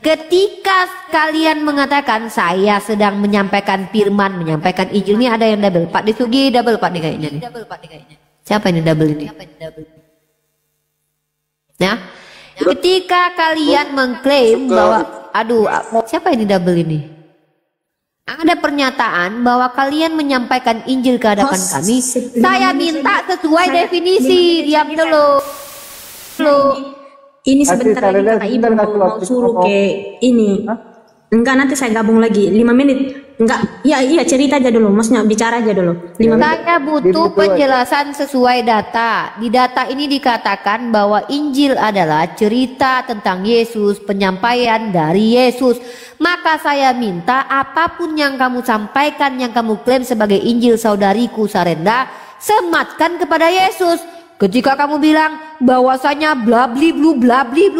Ketika kalian mengatakan saya sedang menyampaikan firman, menyampaikan Injil, ini ada yang double. Pak Disugi double Pak nih kayaknya nih. Siapa ini double ini? Ya. Ketika kalian mengklaim bahwa siapa ini double ini? Ada pernyataan bahwa kalian menyampaikan Injil ke hadapan kami. Saya minta sesuai definisi. Diam dulu. Ini sebentar lagi Sarenda, Kak Ibu sebentar kasih mau waktu suruh ngomong. ke ini. Enggak, nanti saya gabung lagi 5 menit. Enggak, iya cerita aja dulu, maksudnya bicara aja dulu. 5 menit. Saya butuh penjelasan sesuai data. Di data ini dikatakan bahwa Injil adalah cerita tentang Yesus, penyampaian dari Yesus. Maka saya minta apapun yang kamu sampaikan, yang kamu klaim sebagai Injil saudariku Sarenda, sematkan kepada Yesus. Ketika kamu bilang bahwasanya blabli blu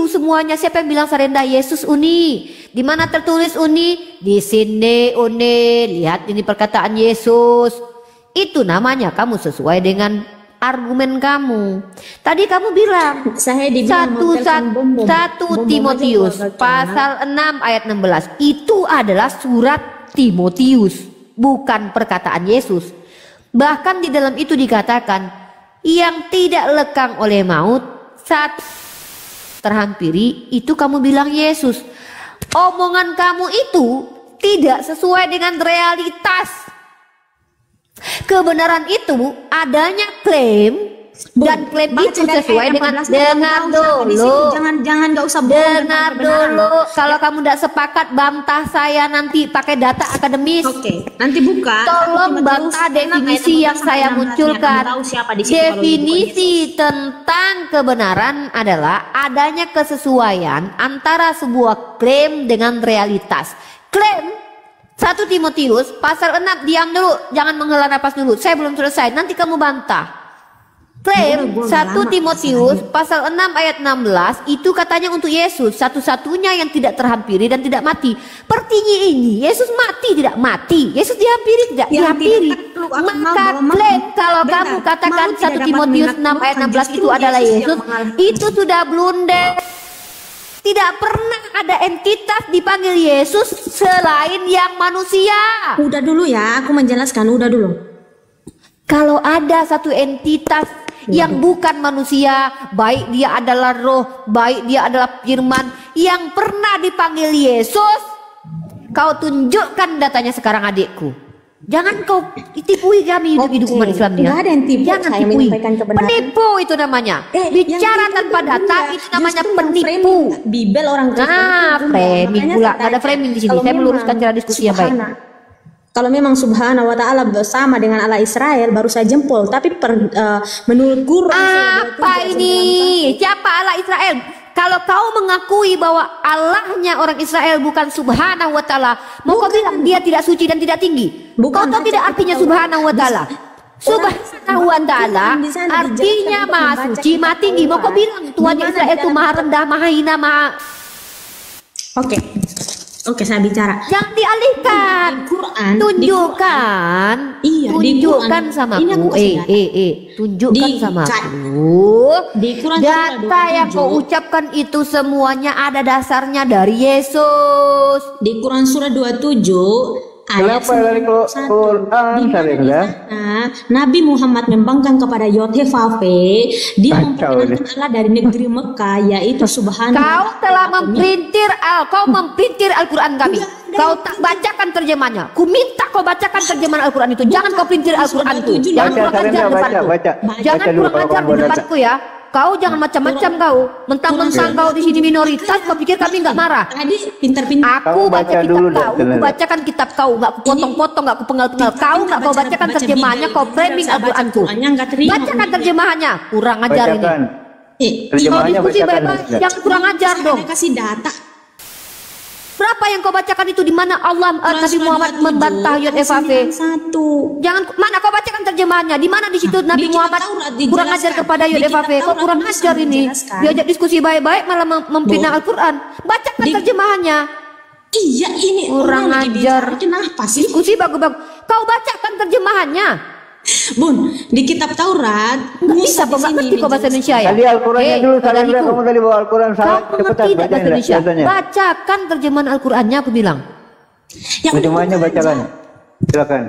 semuanya, siapa yang bilang Sarenda? Yesus Uni. Di mana tertulis Uni? Di sini Uni. Lihat ini perkataan Yesus. Itu namanya kamu sesuai dengan argumen kamu. Tadi kamu bilang Saya dibilang mau telepon bom-bom. 1 Bom-bom Timotius aja gua pasal 6 ayat 16. Itu adalah surat Timotius, bukan perkataan Yesus. Bahkan di dalam itu dikatakan yang tidak lekang oleh maut saat terhampiri, itu kamu bilang Yesus. Omongan kamu itu tidak sesuai dengan realitas. Kebenaran itu adanya klaim Dan klaim itu sesuai dengan dengar dulu. Jangan nggak usah bohong. Dengar dulu. Kalau kamu tidak sepakat bantah saya nanti pakai data akademis. Oke, nanti buka. Tolong bantah definisi yang saya munculkan. Definisi tentang kebenaran adalah adanya kesesuaian antara sebuah klaim dengan realitas. Klaim 1 Timotius pasal 6, diam dulu, jangan menghela napas dulu. Saya belum selesai, nanti kamu bantah. Klaim 1 Timotius pasal 6 ayat 16 itu katanya untuk Yesus, satu-satunya yang tidak terhampiri dan tidak mati. Pertanyaan ini, Yesus mati tidak mati? Yesus dihampiri tidak dihampiri? Maka klaim kalau kamu katakan 1 Timotius 6 ayat 16 itu adalah Yesus, itu sudah blunder. Tidak pernah ada entitas dipanggil Yesus selain yang manusia. Udah dulu ya, aku menjelaskan, udah dulu. Kalau ada satu entitas yang bukan manusia, baik dia adalah roh, baik dia adalah firman, yang pernah dipanggil Yesus, kau tunjukkan datanya sekarang adikku. Jangan kau tipui kami hidup umat Islam dia. Nggak ada yang tipu. Jangan saya tipui. menyampaikan kebenaran. Penipu itu namanya. Bicara tanpa data itu namanya penipu. Bibel orang Kristen. Framing pula. Ada framing di sini. Saya meluruskan cara diskusi yang baik. Kalau memang Subhanahu wa Ta'ala bersama dengan Allah Israel baru saya jempol, tapi menurut Quran apa ini? Siapa Allah Israel? Kalau kau mengakui bahwa Allahnya orang Israel bukan Subhanahu wa Ta'ala, mau kau bilang dia tidak suci dan tidak tinggi? Kau tahu tidak artinya Subhanahu wa Ta'ala? Subhanahu wa Ta'ala artinya maha suci, maha tinggi. Mau kau bilang Tuhan Israel itu maha rendah, maha hina, maha... Oke, saya bicara. Jangan dialihkan. Di Quran, tunjukkan. Tunjukkan sama aku. Tunjukkan sama aku. Di Quran data yang kau ucapkan itu semuanya ada dasarnya dari Yesus. Di Quran surah 27 ayat Kenapa dari Quran sana Nabi Muhammad membangkang kepada Yod-Heh-Vaveh, dia memperkenalkan Allah dari negeri Mekah, yaitu Subhanahu. Kau telah memprintir Al-Quran kami. Kau tak bacakan terjemahnya. Ku minta kau bacakan terjemahan Al-Quran itu. Jangan kau printir Al-Quran itu. Jangan kurang ajar depanku. Jangan kurang ajar di depanku ya. Kau jangan macam-macam kau. Mentang-mentang kau di sini minoritas, kau pikir kami nggak marah? Tadi pintar-pintar. Aku baca kitab kau, aku bacakan kitab kau, nggak aku potong-potong, nggak aku penggal-penggal. Kau nggak kau bacakan terjemahannya, kau framing Al-Quranku. Bacakan terjemahannya, kurang ajar ini. Terjemahannya diskusi baik-baik, jangan kurang ajar dong. Kasih data. Berapa yang kau bacakan itu di mana Allah Nabi Muhammad membantah Yod-Heh-Vaveh? Jangan mana kau bacakan terjemahannya? Di mana di situ Nabi Muhammad kurang ajar kepada Yod-Heh-Vaveh? Kau kurang ajar ini. Diajak diskusi baik-baik malah memfitnah Al-Quran. Bacakan terjemahannya. Iya, ini kurang ajar. Kenapa sih? Diskusi bagus-bagus. Kau bacakan terjemahannya. Bun, di kitab Taurat bisa kok nggak ngerti kok bahasa Indonesia ya? Tadi Al-Qurannya dulu, kamu tadi bawa Al-Quran salah. Cepetan bacain Indonesia. Bacakan terjemahan Al-Qurannya, aku bilang. Terjemahannya bacakan. Silakan.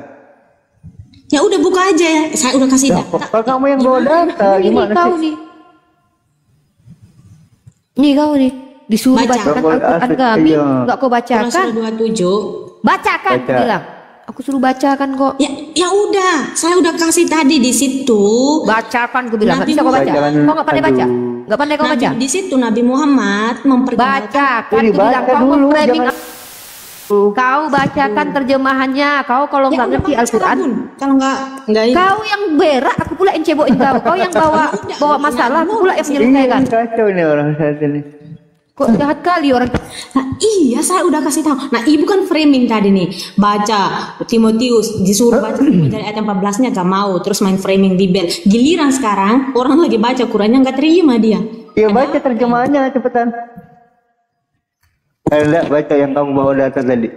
Ya udah buka aja ya. Saya udah kasih data. Kalau kamu yang bawa data, gimana kau sih? Nih kau nih disuruh bacakan Al-Quran kami, nggak kau bacakan? 27. Bacakan, bilang. Aku suruh bacakan kok. Ya udah, saya udah kasih tadi di situ. Bacakan, gue bilang. Nggak bisa kau baca. Kau nggak pandai baca. Nggak pandai kau baca. Di situ Nabi Muhammad memperkenalkan. Bacakan, gue bilang. Kau memframing. Kau bacakan terjemahannya. Kau kalau nggak ngerti Al-Quran. Kalau nggak ini. Kau yang berak, aku pula yang cebokin kau. Kau yang bawa masalah, aku pula yang menyelesaikan. Kacau ini orang saat ini. Kok jahat kali orang. Nah, iya, saya udah kasih tahu. Nah, ibu kan framing tadi nih. Baca Timotius, disuruh baca dari ayat 14-nya gak mau, terus main framing Bibel. Giliran sekarang orang lagi baca Qurannya nggak terima dia. Ya baca terjemahannya cepetan. Enggak baca yang kamu bawa data tadi.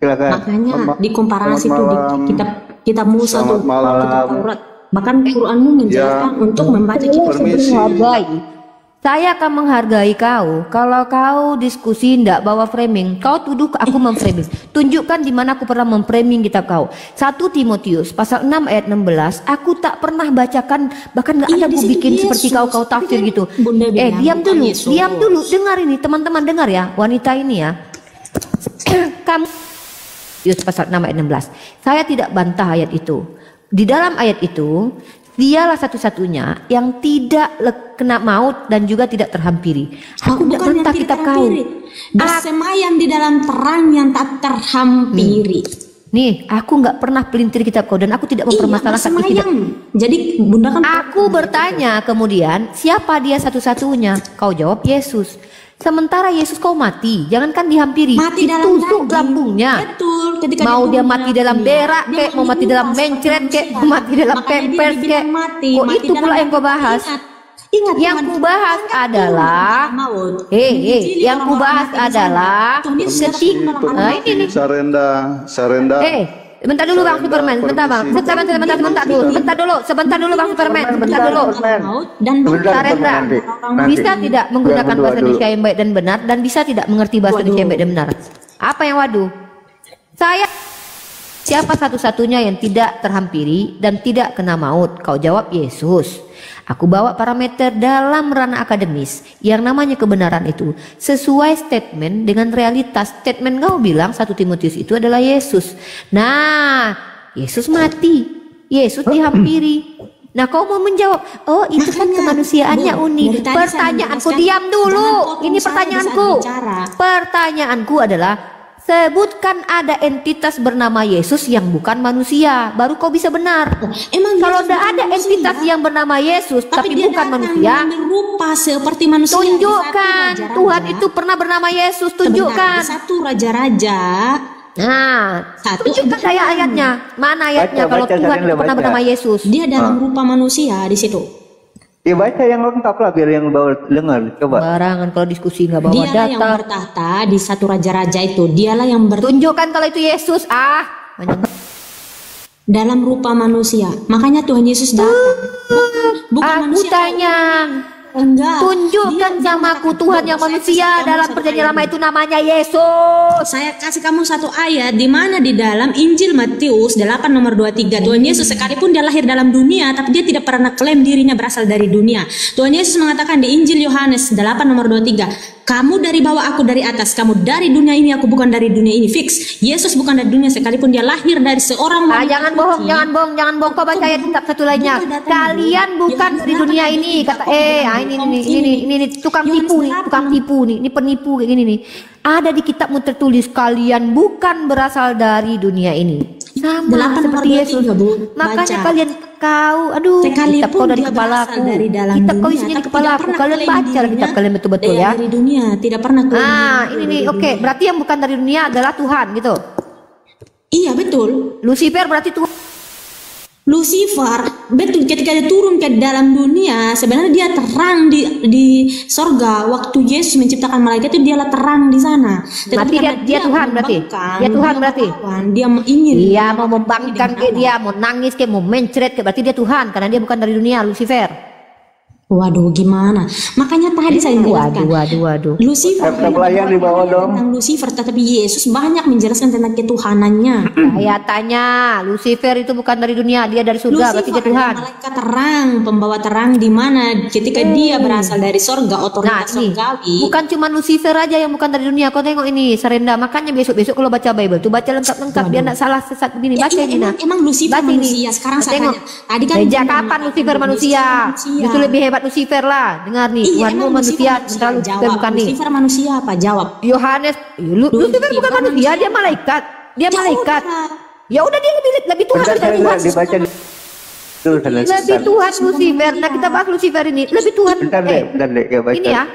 Silakan. Makanya dikomparasi tuh di kitab Musa tuh, kitab Taurat. Bahkan Quranmu menjelaskan untuk membaca kitab sebenarnya. Saya akan menghargai kau kalau kau diskusi ndak bawa framing. Kau tuduh aku memframing. Tunjukkan di mana aku pernah memframing kitab kau. 1 Timotius pasal 6 ayat 16. Aku tak pernah bacakan, bahkan nggak ada aku bikin seperti kau tafsir gitu. Diam dulu, dengar ini teman-teman, dengar ya, wanita ini ya. Kamu Timotius pasal 6 ayat 16. Saya tidak bantah ayat itu. Di dalam ayat itu Dialah satu-satunya yang tidak kena maut dan juga tidak terhampiri. Aku tidak mentah kitab kau. Bersemayam di dalam terang yang tak terhampiri. Nih, aku nggak pernah pelintir kitab kau dan aku tidak mempermasalahkan itu. Jadi bunda kan aku bertanya kemudian, siapa dia satu-satunya? Kau jawab Yesus. Sementara Yesus kau mati, jangankan dihampiri, mati dalam ditusuk lambungnya. Betul. Ketika mau dia mati dalam berak, kek, mau mati dalam mencret, kek, mau mati dalam pampers, kek. Oh itu pula yang kau bahas. Ingat, yang ku bahas adalah, yang ku bahas adalah ketika ini nih. Sarenda. Sebentar dulu Bang Superman, sebentar Bang. Sebentar dulu Bang Superman, sebentar dulu. Dan Sarendra, bisa tidak menggunakan bahasa Indonesia yang baik dan benar dan bisa tidak mengerti bahasa Indonesia yang baik dan benar? Apa yang waduh? Saya siapa satu-satunya yang tidak terhampiri dan tidak kena maut? Kau jawab Yesus. Aku bawa parameter dalam ranah akademis yang namanya kebenaran itu sesuai statement dengan realitas. Statement kau bilang 1 Timotius itu adalah Yesus. Nah, Yesus mati, Yesus dihampiri. Nah, kau mau menjawab, oh itu kan kemanusiaannya Uni. Pertanyaanku, diam dulu. Ini pertanyaanku. Pertanyaanku adalah, sebutkan ada entitas bernama Yesus yang bukan manusia, baru kau bisa benar. Emang kalau tidak ada entitas yang bernama Yesus tapi bukan manusia, berupa seperti manusia. Tunjukkan Tuhan itu pernah bernama Yesus. Tunjukkan. Satu raja-raja. Nah, tunjukkan ayatnya. Mana ayatnya kalau Tuhan itu pernah bernama Yesus? Dia dalam rupa manusia di situ. Ya baca yang lengkap lah biar yang bawa dengar. Coba. Barangan kalau diskusi nggak bawa dialah data. Yang bertahta di satu raja-raja itu. Dialah yang tunjukkan kalau itu Yesus. Dalam rupa manusia. Makanya Tuhan Yesus datang. Bukan aku manusia. Tanya. Enggak. Tunjukkan sama aku Tuhan yang manusia dalam perjanjian lama itu namanya Yesus. Saya kasih kamu satu ayat di mana di dalam Injil Matius 8 nomor 23. Tuhan Yesus sekalipun dia lahir dalam dunia tapi dia tidak pernah klaim dirinya berasal dari dunia. Tuhan Yesus mengatakan di Injil Yohanes 8 nomor 23, kamu dari bawah, aku dari atas. Kamu dari dunia ini, aku bukan dari dunia ini. Fix. Yesus bukan dari dunia sekalipun dia lahir dari seorang wanita. Jangan bohong, jangan bohong. Kau baca ayat kitab satu lainnya. Kalian bukan dari dunia ini. Kata ini tukang tipu nih. Ini penipu kayak gini nih. Ada di kitabmu tertulis kalian bukan berasal dari dunia ini. Sama seperti Yesus. Makanya kalian kitab kau dari kepalaku. Kitab kau isinya di kepalaku. Kalian baca kitab kalian betul-betul ya. Dari dunia tidak pernah. Ini nih oke. Berarti yang bukan dari dunia adalah Tuhan gitu. Iya betul. Lucifer berarti Tuhan. Lucifer betul ketika dia turun ke dalam dunia sebenarnya dia terang di sorga. Waktu Yesus menciptakan malaikat itu dialah terang di sana. Tetapi dia Tuhan berarti. Dia Tuhan berarti. Dia ingin. Dia mau membangkitkan dia mau nangis mau mencret berarti dia Tuhan karena dia bukan dari dunia. Lucifer. Waduh gimana? Makanya tadi saya jelaskan. Waduh. Lucifer pelayan di bawah dong. Tentang Lucifer, tetapi Yesus banyak menjelaskan tentang ketuhanannya. Saya tanya, Lucifer itu bukan dari dunia, dia dari surga, berarti dia Tuhan. Malaikat terang, pembawa terang di mana ketika dia berasal dari surga, otoritas surgawi. Bukan cuma Lucifer aja yang bukan dari dunia. Kau tengok ini, Sarenda. Makanya besok kalau baca Bible tuh baca lengkap biar tidak salah sesat begini. Baca ini. Emang Lucifer manusia. Sekarang saya tanya. Tadi kan sejak kapan Lucifer manusia? Justru lebih hebat Lucifer lah. Dengar nih, Tuhanmu manusia, sementara Lucifer bukan nih. Lucifer manusia apa? Jawab. Yohanes, Lucifer bukan manusia, dia malaikat. Dia malaikat. Ya udah dia lebih Tuhan dari Tuhan. Dibaca lebih Tuhan Lucifer. Nah kita bahas Lucifer ini. Lebih Tuhan. Ini ya.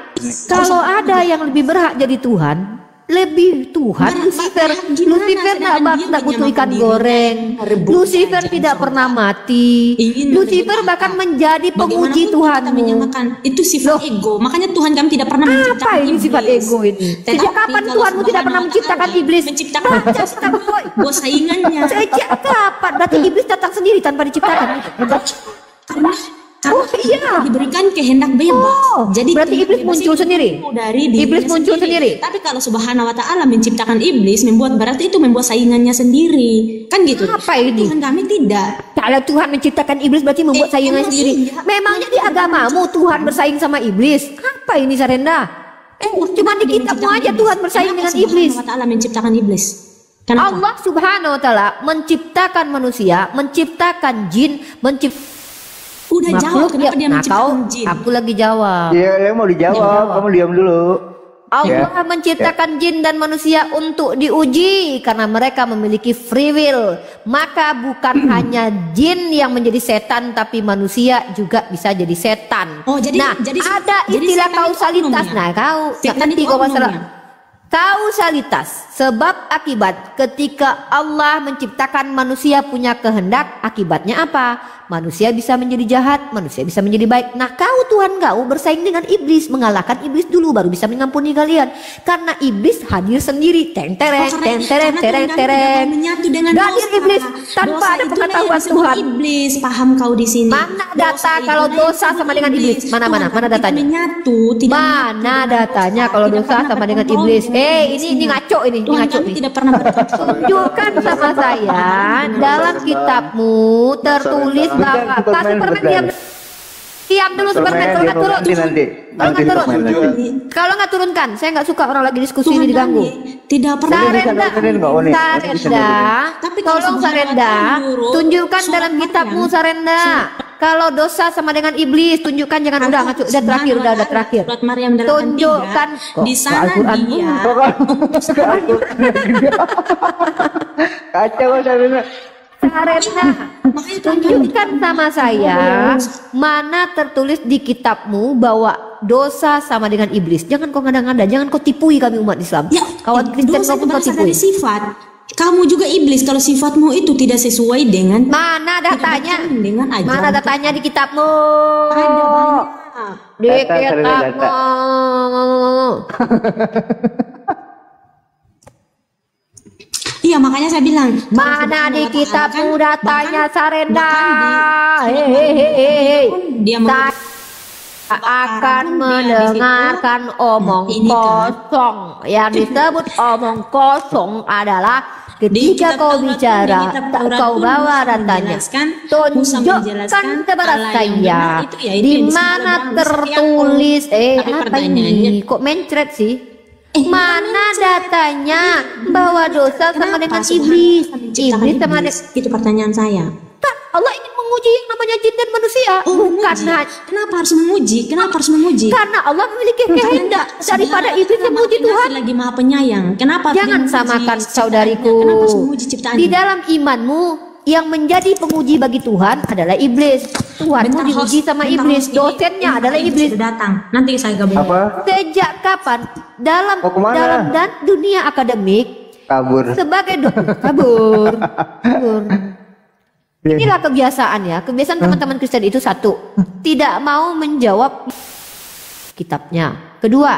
Kalau ada yang lebih berhak jadi Tuhan, lebih Tuhan Lucifer. Lucifer tidak butuh ikan goreng. Lucifer tidak pernah mati. Lucifer bahkan menjadi penguji Tuhanmu. Itu sifat ego. Makanya Tuhan kami tidak pernah menciptakan apa ini sifat ego ini? Sejak kapan Tuhanmu tidak pernah menciptakan iblis? Menciptakan buat saingannya. Sejak kapan? Berarti iblis datang sendiri tanpa diciptakan. Oh iya, diberikan kehendak bebas. Jadi berarti iblis muncul sendiri. Iblis muncul sendiri. Tapi kalau Subhanahu wa Ta'ala menciptakan iblis, berarti itu membuat saingannya sendiri. Kan gitu. Apa ini? Tuhan kami tidak. Kalau Tuhan menciptakan iblis berarti membuat saingannya sendiri. Memangnya di agamamu Tuhan bersaing sama iblis? Apa ini Sarenda? Cuma di kitabmu aja Tuhan bersaing dengan iblis. Subhanahu wa Ta'ala menciptakan iblis. Kenapa? Allah Subhanahu wa Ta'ala menciptakan manusia, menciptakan jin, Udah jawab, kenapa dia menciptakan jin? Aku lagi jawab. Iya, mau dijawab, kamu diam dulu. Allah menciptakan jin dan manusia untuk diuji karena mereka memiliki free will. Maka bukan hanya jin yang menjadi setan, tapi manusia juga bisa jadi setan. Oh, jadi ada istilah kausalitas. Nah, nanti kau masalah kausalitas, sebab akibat. Ketika Allah menciptakan manusia punya kehendak, akibatnya apa? Manusia bisa menjadi jahat, manusia bisa menjadi baik. Nah, Tuhan kau bersaing dengan iblis, mengalahkan iblis dulu baru bisa mengampuni kalian. Karena iblis hadir sendiri, tereng. Hadir iblis tanpa ada pengetahuan Tuhan. Iblis, paham kau di sini? Mana data kalau dosa sama dengan iblis? Mana datanya? Mana datanya kalau dosa sama dengan iblis? Ini ngaco ini. Tidak pernah tunjukkan sama saya dalam kitabmu tertulis bahwa Pak Superman diam dulu Superman, kalau nggak turun kalau nggak turunkan, saya nggak suka orang lagi diskusi ini diganggu. Tidak pernah. Sarenda, tunjukkan dalam kitabmu Sarenda. Kalau dosa sama dengan iblis, tunjukkan, jangan udah terakhir. Tunjukkan di sana dia. Kacau Sarenda. Tunjukkan sama saya mana tertulis di kitabmu bahwa dosa sama dengan iblis. Jangan kau ngada-ngada, jangan kau tipui kami umat Islam. Kawan Kristen kau tipui. Sifat. Kamu juga iblis kalau sifatmu itu tidak sesuai dengan mana datanya? Mana datanya di kitabmu? Ada banyak. Di kitabmu. Iya, makanya saya bilang mana di kitabmu datanya Sarenda. Dia akan mendengarkan omong kosong. Yang disebut omong kosong adalah ketika kau bicara, kau bawa datanya, tunjukkan kepada saya di mana tertulis. Apa ini? Kok mencret sih? Mana datanya bahwa dosa sama dengan iblis? Iblis sama dengan, itu pertanyaan saya. Allah ingin menguji yang namanya jin dan manusia. Bukan. Kenapa harus menguji? Karena Allah memiliki kehendak daripada iblis memuji Tuhan. Lagi Maha Penyayang. Kenapa? Jangan samakan saudariku. Kenapa harus menguji ciptaan? Di dalam imanmu, yang menjadi penguji bagi Tuhan adalah iblis. Tuhanmu diuji sama iblis. Dosennya adalah iblis. Datang. Nanti saya gabung. Sejak kapan dalam dan dunia akademik kabur kabur. Inilah kebiasaan ya. Kebiasaan teman-teman Kristen itu satu, tidak mau menjawab kitabnya. Kedua,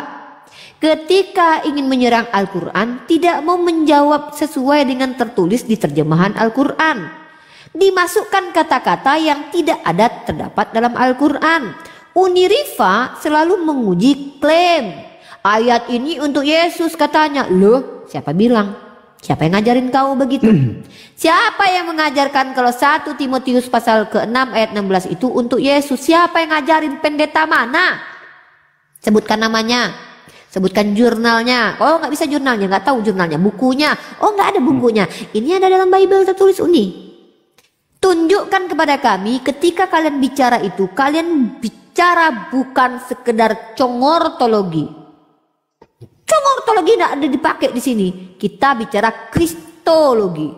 ketika ingin menyerang Al-Quran, tidak mau menjawab sesuai dengan tertulis di terjemahan Al-Quran. Dimasukkan kata-kata yang tidak ada terdapat dalam Al-Quran. Unirifa selalu menguji klaim. Ayat ini untuk Yesus katanya. Loh, siapa bilang? Siapa yang ngajarin kau begitu? Siapa yang mengajarkan kalau 1 Timotius pasal ke-6 ayat 16 itu untuk Yesus? Siapa yang ngajarin? Pendeta mana? Sebutkan namanya. Sebutkan jurnalnya. Oh, nggak bisa jurnalnya, nggak tahu jurnalnya. Bukunya. Oh, nggak ada bukunya. Ini ada dalam Bible tertulis Uni. Tunjukkan kepada kami ketika kalian bicara itu, kalian bicara bukan sekedar congortologi. Congortologi tidak ada dipakai di sini. Kita bicara kristologi,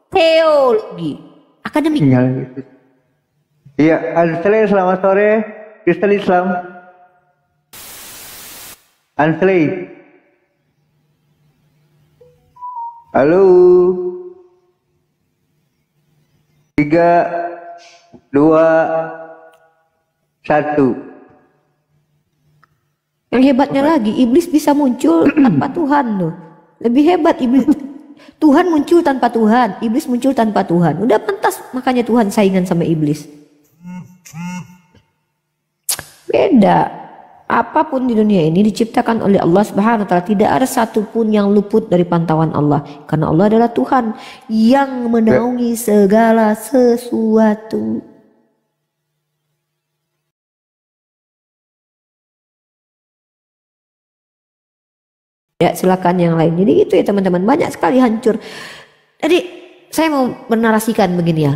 teologi, akademik. Iya, Ansley selamat sore, Kristen Islam. Ansley. Halo. 3, 2, 1. Yang hebatnya lagi, iblis bisa muncul tanpa Tuhan loh. Lebih hebat iblis. Tuhan muncul tanpa Tuhan, iblis muncul tanpa Tuhan. Udah pantas makanya Tuhan saingan sama iblis. Beda. Apapun di dunia ini diciptakan oleh Allah Subhanahu wa taala, tidak ada satupun yang luput dari pantauan Allah. Karena Allah adalah Tuhan yang menaungi segala sesuatu. Ya, silakan yang lain. Jadi itu ya teman-teman, banyak sekali hancur. Jadi saya mau menarasikan begini ya.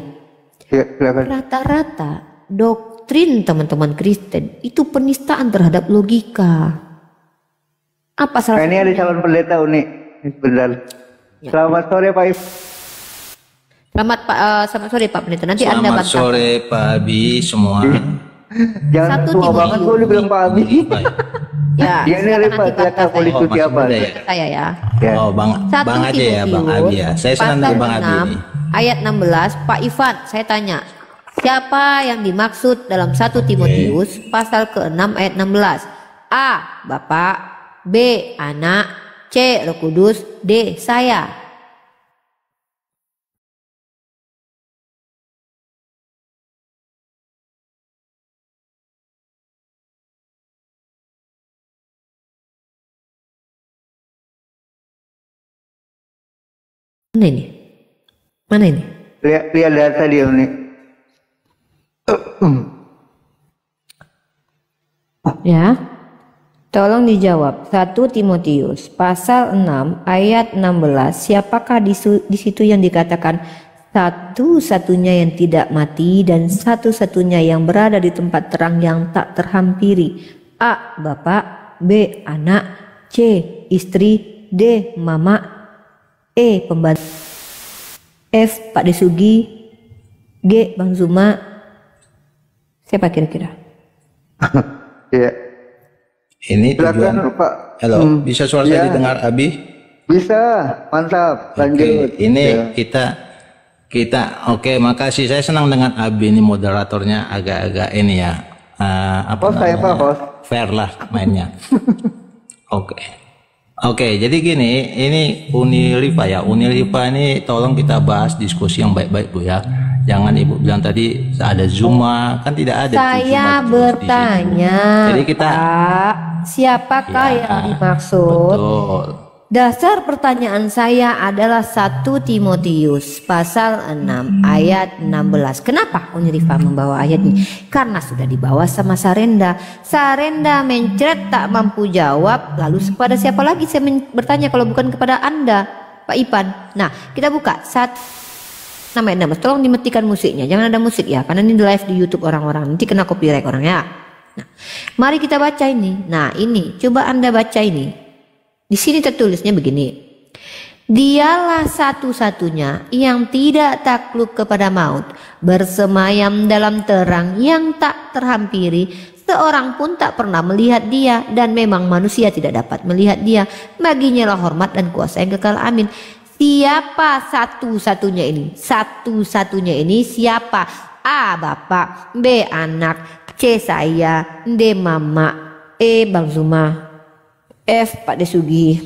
Silakan. Rata-rata doktrin doktrin teman-teman Kristen itu penistaan terhadap logika. Apa salah? Ini ada calon pendeta Uni. Benar. Ya. Selamat sore Pak Ibu. Selamat sore Pak Pendeta. Nanti Anda Selamat bantah. sore Pak Abi semua. Jangan Satu tua banget Timotius. lu bilang Pak Abi. Ya, Dia ini silakan Pak, nanti silakan bantah polisi Oh, masih apa? muda ya? saya ya. Ya. Oh, Bang Satu aja ya, Bang Timotius, Abi ya. Saya senang pasal dari Bang Abi 6, ini. ayat 16, Pak Ivan, saya tanya. Siapa yang dimaksud dalam 1 Timotius pasal ke-6 ayat 16? A. Bapak, B. Anak, C. Roh Kudus, D. Saya. Mana ini? Mana ini? Lihat data dia Uni. Ya. Tolong dijawab. 1 Timotius pasal 6 ayat 16. Siapakah di situ yang dikatakan satu-satunya yang tidak mati dan satu-satunya yang berada di tempat terang yang tak terhampiri? A. Bapak, B. Anak, C. Istri, D. Mama, E. Pembantu, F. Pak Desugi, G. Bang Zuma. Siapa kira-kira? Iya. Ini tujuan. Silakan Pak. Halo, bisa suara saya Ya. didengar Abi? Bisa, mantap. Lanjut. Oke, ini Ya. kita oke, makasih. Saya senang dengan Abi ini moderatornya agak-agak ini ya. Apa Host saya Pak, namanya? host. Fair lah mainnya. Oke, jadi gini, ini Unilifa ya. Unilifa ini tolong kita bahas diskusi yang baik-baik Bu ya. Jangan Ibu bilang tadi ada Zuma, kan tidak ada. Saya Zuma bertanya, Jadi kita Pak, siapakah Ya, yang dimaksud? betul. Dasar pertanyaan saya adalah 1 Timotius pasal 6 ayat 16. Kenapa Unirifa membawa ayat ini? Karena sudah dibawa sama Sarenda. Sarenda mencret tak mampu jawab. Lalu kepada siapa lagi saya bertanya kalau bukan kepada Anda, Pak Ipan? Nah, kita buka 1 ayat 16. Tolong dimatikan musiknya. Jangan ada musik ya, karena ini live di YouTube orang-orang. Nanti kena copyright orang ya. Nah, mari kita baca ini. Nah, ini coba Anda baca ini. Di sini tertulisnya begini. Dialah satu-satunya yang tidak takluk kepada maut, bersemayam dalam terang yang tak terhampiri. Seorang pun tak pernah melihat dia, dan memang manusia tidak dapat melihat dia. Baginya lah hormat dan kuasa yang kekal. Amin. Siapa satu-satunya ini? Satu-satunya ini siapa? A. Bapak, B. Anak, C. Saya, D. Mama, E. Bang Zuma, F. Pak Desugi.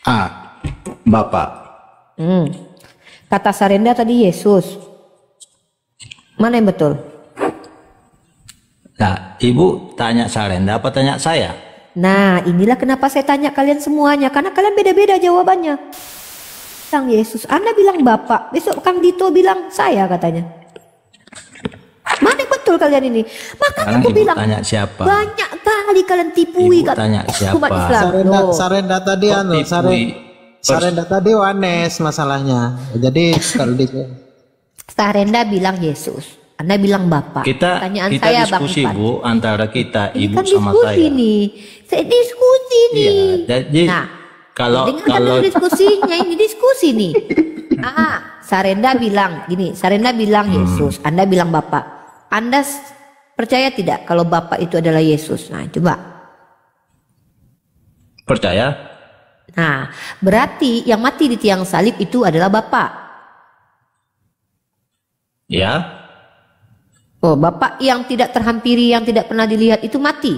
A. Bapak. Kata Sarenda tadi Yesus. Mana yang betul? Nah, Ibu tanya Sarenda apa tanya saya? Nah, inilah kenapa saya tanya kalian semuanya, karena kalian beda-beda jawabannya. Sang Yesus, Anda bilang Bapak, besok Kang Dito bilang saya katanya. Mana yang betul kalian ini? Makanya Sekarang aku Ibu bilang tanya siapa? banyak kali kalian tipui Ibu tanya siapa? umat Islam. Sarenda tadi Kok anu, tipui? Sarenda tadi Wanes masalahnya. Jadi kalau di Sarenda bilang Yesus, Anda bilang Bapak. Kita Pertanyaan saya diskusi Bang Ipan. Bu antara kita Ini Ibu kan sama diskusi saya. nih. Saya diskusi nih. Iya, jadi Nah, kalau dengarkan dulu diskusinya, ini diskusi nih. Sarenda bilang gini, Sarenda bilang Yesus, Anda bilang Bapak. Anda percaya tidak kalau Bapak itu adalah Yesus? Nah, coba. percaya? Nah, berarti yang mati di tiang salib itu adalah Bapak. Ya. Oh, Bapak yang tidak terhampiri, yang tidak pernah dilihat itu mati.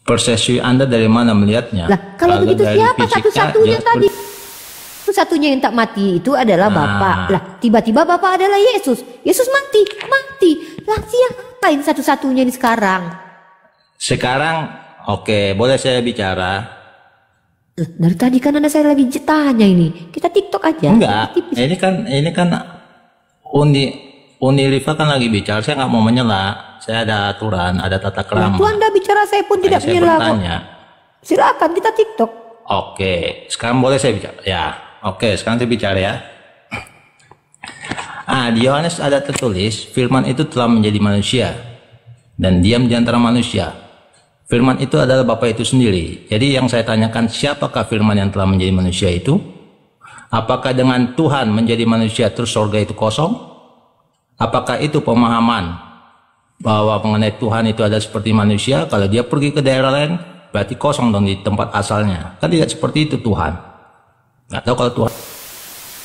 Persepsi Anda dari mana melihatnya? Lah, kalau begitu dari siapa fisiknya, satu-satunya ya tadi? Satu-satunya yang tak mati itu adalah Bapak. Lah, tiba-tiba Bapak adalah Yesus. Yesus mati. Lah, siapa yang satu-satunya ini sekarang? Sekarang, oke, boleh saya bicara? Lah, dari tadi kan saya lagi tanya ini. Kita TikTok aja. Enggak, ini kan Unilifa kan lagi bicara. Saya nggak mau menyela. Saya ada aturan, ada tata krama. Waktu Anda bicara saya pun tidak Saya menyela kok. bertanya. Silakan kita TikTok. Oke, sekarang boleh saya bicara? Ya, oke, sekarang saya bicara ya. Di Yohanes ada tertulis, firman itu telah menjadi manusia dan diam di antara manusia. Firman itu adalah Bapa itu sendiri. Jadi yang saya tanyakan, siapakah firman yang telah menjadi manusia itu? Apakah dengan Tuhan menjadi manusia terus surga itu kosong? Apakah itu pemahaman bahwa mengenai Tuhan itu ada seperti manusia, kalau dia pergi ke daerah lain berarti kosong dong di tempat asalnya? Kan tidak seperti itu Tuhan. Nggak tahu kalau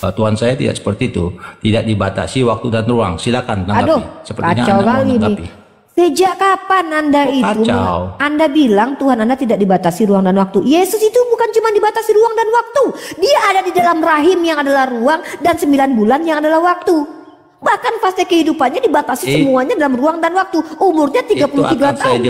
Tuhan saya tidak seperti itu, tidak dibatasi waktu dan ruang. Silakan tanggapi. Aduh, sepertinya kacau Anda mau kali tanggapi. nih. Sejak kapan Anda itu? Kacau. Anda bilang Tuhan Anda tidak dibatasi ruang dan waktu. Yesus itu bukan cuma dibatasi ruang dan waktu. Dia ada di dalam rahim yang adalah ruang dan 9 bulan yang adalah waktu. Bahkan fase kehidupannya dibatasi semuanya dalam ruang dan waktu. Umurnya 33 tahun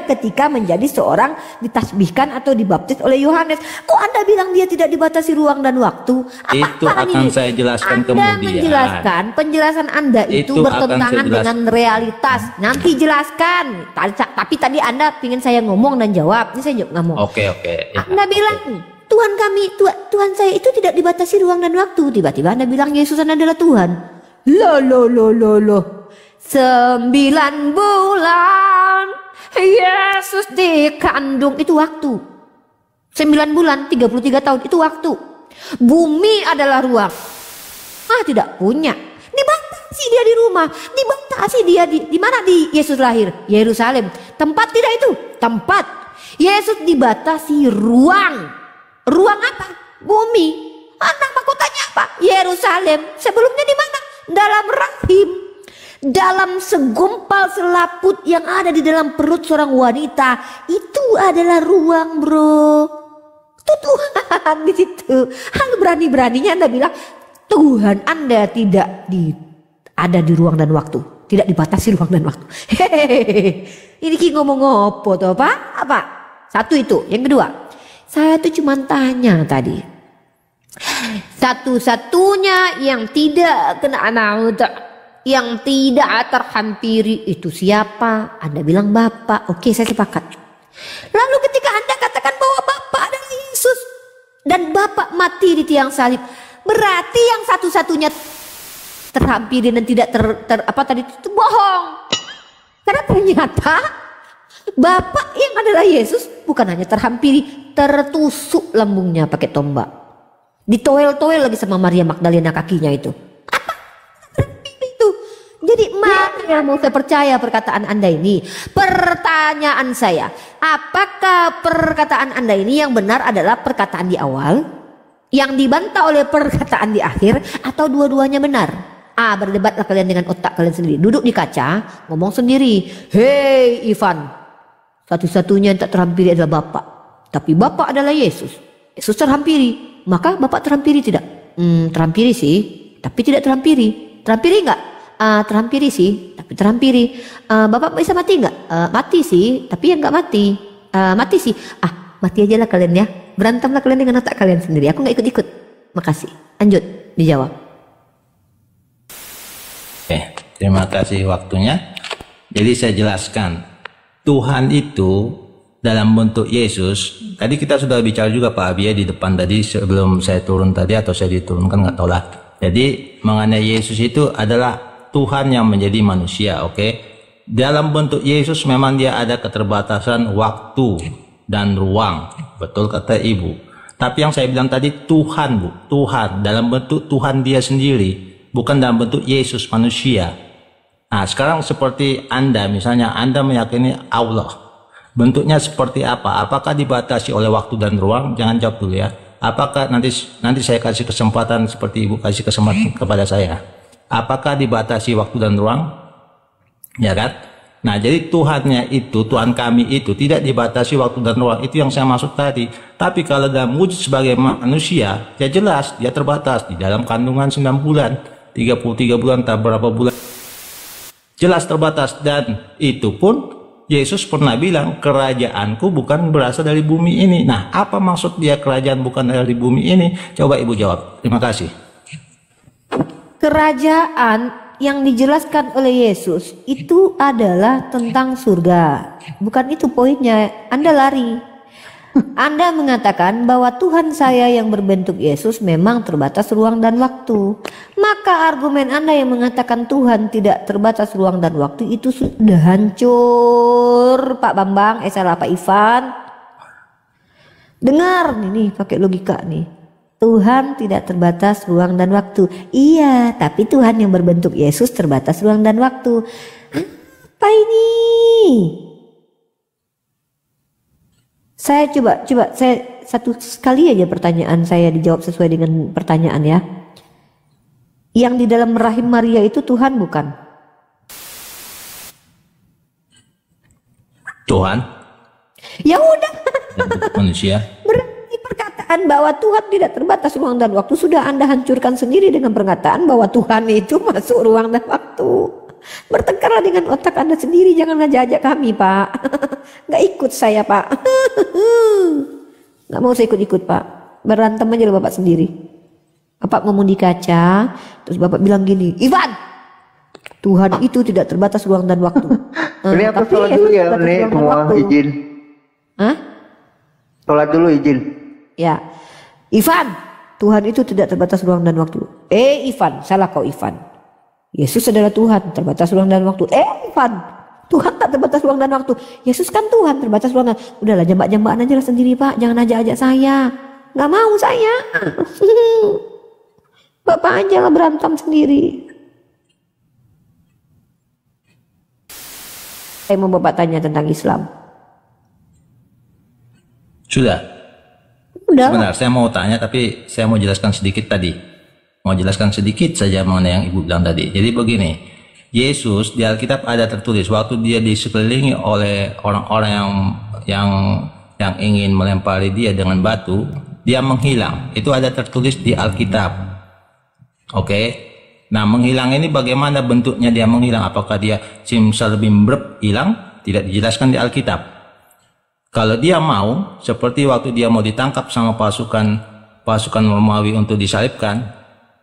ketika menjadi seorang ditasbihkan atau dibaptis oleh Yohanes. Kok Anda bilang dia tidak dibatasi ruang dan waktu? Itu akan saya jelaskan kemudian. Anda menjelaskan, penjelasan Anda itu bertentangan dengan realitas. Nanti jelaskan. Tapi tadi Anda ingin saya ngomong dan jawab. Ini saya ngomong. Oke. Ya, Anda bilang Tuhan saya itu tidak dibatasi ruang dan waktu. Tiba-tiba Anda bilang Yesus adalah Tuhan. Loh. 9 bulan Yesus dikandung, itu waktu. 9 bulan 33 tahun itu waktu. Bumi adalah ruang. Tidak punya. Dibatasi dia di rumah, dibatasi dia di mana di Yesus lahir? Yerusalem. Tempat tidak itu? Tempat. Yesus dibatasi ruang. Ruang apa? Bumi. Anak mahkotanya apa? Yerusalem. Sebelumnya di mana? Dalam rahim, dalam segumpal selaput yang ada di dalam perut seorang wanita. Itu adalah ruang, bro. Itu Tuhan di situ. Lalu berani-beraninya Anda bilang Tuhan Anda tidak ada di ruang dan waktu, tidak dibatasi ruang dan waktu. Hehehe. Ini ki ngomong apa tuh, Pak? Apa? Satu itu. Yang kedua, saya tuh cuma tanya tadi. Satu-satunya yang tidak kena anak, yang tidak terhampiri itu siapa? Anda bilang Bapak. Oke, saya sepakat. Lalu ketika Anda katakan bahwa Bapak adalah Yesus dan Bapak mati di tiang salib, berarti yang satu-satunya terhampiri dan tidak itu bohong. Karena ternyata Bapak yang adalah Yesus bukan hanya terhampiri, tertusuk lambungnya pakai tombak. Ditoel-toel lagi sama Maria Magdalena kakinya itu. Apa? Itu. Jadi mana mau saya percaya perkataan Anda ini? Pertanyaan saya, apakah perkataan Anda ini yang benar adalah perkataan di awal, yang dibantah oleh perkataan di akhir, atau dua-duanya benar? Berdebatlah kalian dengan otak kalian sendiri. Duduk di kaca, ngomong sendiri. Hei Ivan, satu-satunya yang tak terhampiri adalah Bapak. Tapi Bapak adalah Yesus. Yesus terhampiri. Maka Bapak terhampiri tidak? Terhampiri sih, tapi tidak terhampiri. Terhampiri enggak? Terhampiri sih, tapi terhampiri. Bapak bisa mati enggak? Mati sih, tapi ya enggak mati. Mati sih. Mati aja lah kalian ya. Berantemlah kalian dengan otak kalian sendiri. Aku enggak ikut-ikut. Makasih. Lanjut, dijawab. Oke, terima kasih waktunya. Jadi saya jelaskan, Tuhan itu dalam bentuk Yesus. Tadi kita sudah bicara juga Pak Abi di depan tadi sebelum saya turun tadi, atau saya diturunkan nggak tahu lah. Jadi mengenai Yesus itu adalah Tuhan yang menjadi manusia, oke? Dalam bentuk Yesus memang dia ada keterbatasan waktu dan ruang, betul kata Ibu. Tapi yang saya bilang tadi Tuhan, Bu, Tuhan dalam bentuk Tuhan dia sendiri, bukan dalam bentuk Yesus manusia. Nah sekarang seperti Anda, misalnya Anda meyakini Allah. Bentuknya seperti apa? Apakah dibatasi oleh waktu dan ruang? Jangan jawab dulu ya. Apakah nanti saya kasih kesempatan seperti Ibu kasih kesempatan kepada saya. Apakah dibatasi waktu dan ruang? Ya kan? Nah jadi Tuhannya itu, Tuhan kami itu tidak dibatasi waktu dan ruang. Itu yang saya maksud tadi. Tapi kalau dalam wujud sebagai manusia, ya jelas dia terbatas di dalam kandungan 9 bulan, 33 bulan, tak berapa bulan. Jelas terbatas, dan itu pun Yesus pernah bilang, kerajaanku bukan berasal dari bumi ini. Nah, apa maksud dia kerajaan bukan dari bumi ini? Coba Ibu jawab. Terima kasih. Kerajaan yang dijelaskan oleh Yesus itu adalah tentang surga. Bukan itu poinnya. Anda lari. Anda mengatakan bahwa Tuhan saya yang berbentuk Yesus memang terbatas ruang dan waktu. Maka argumen Anda yang mengatakan Tuhan tidak terbatas ruang dan waktu itu sudah hancur, Pak Bambang, salah Pak Ivan. Dengar nih pakai logika nih. Tuhan tidak terbatas ruang dan waktu. Iya, tapi Tuhan yang berbentuk Yesus terbatas ruang dan waktu. Apa ini? Saya coba saya satu sekali aja pertanyaan saya dijawab sesuai dengan pertanyaan ya. Yang di dalam rahim Maria itu Tuhan bukan? Tuhan. Ya udah. Manusia. Berarti perkataan bahwa Tuhan tidak terbatas ruang dan waktu sudah Anda hancurkan sendiri dengan perkataan bahwa Tuhan itu masuk ruang dan waktu. Bertengkarlah dengan otak Anda sendiri, jangan ngajak-ajak kami, Pak. Nggak ikut saya, Pak. Nggak mau saya ikut-ikut, Pak. Berantem aja loh Bapak sendiri. Bapak ngomong di kaca, terus Bapak bilang gini, Ivan, Tuhan itu tidak terbatas ruang dan waktu. Ini aku sholat dulu ya, ini semua izin. Hah? Sholat dulu izin. Ya, Ivan, Tuhan itu tidak terbatas ruang dan waktu. Ivan, salah kau Ivan. Yesus adalah Tuhan, terbatas ruang dan waktu. Ivan, Tuhan tak terbatas ruang dan waktu. Yesus kan Tuhan, terbatas ruang dan waktu. Udahlah, jambak-jambakan aja lah sendiri, Pak. Jangan ajak-ajak saya. Nggak mau saya. Bapak aja lah berantem sendiri. Saya mau Bapak tanya tentang Islam. Sudah. Udah. Sebentar, saya mau tanya tapi saya mau jelaskan sedikit tadi. Mau jelaskan sedikit saja mengenai yang Ibu bilang tadi. Jadi begini, Yesus di Alkitab ada tertulis waktu dia disekelilingi oleh orang-orang yang ingin melempari dia dengan batu, dia menghilang. Itu ada tertulis di Alkitab. Oke. Nah, menghilang ini bagaimana bentuknya dia menghilang? Apakah dia simsalabim brep hilang? Tidak dijelaskan di Alkitab. Kalau dia mau, seperti waktu dia mau ditangkap sama pasukan Romawi untuk disalibkan,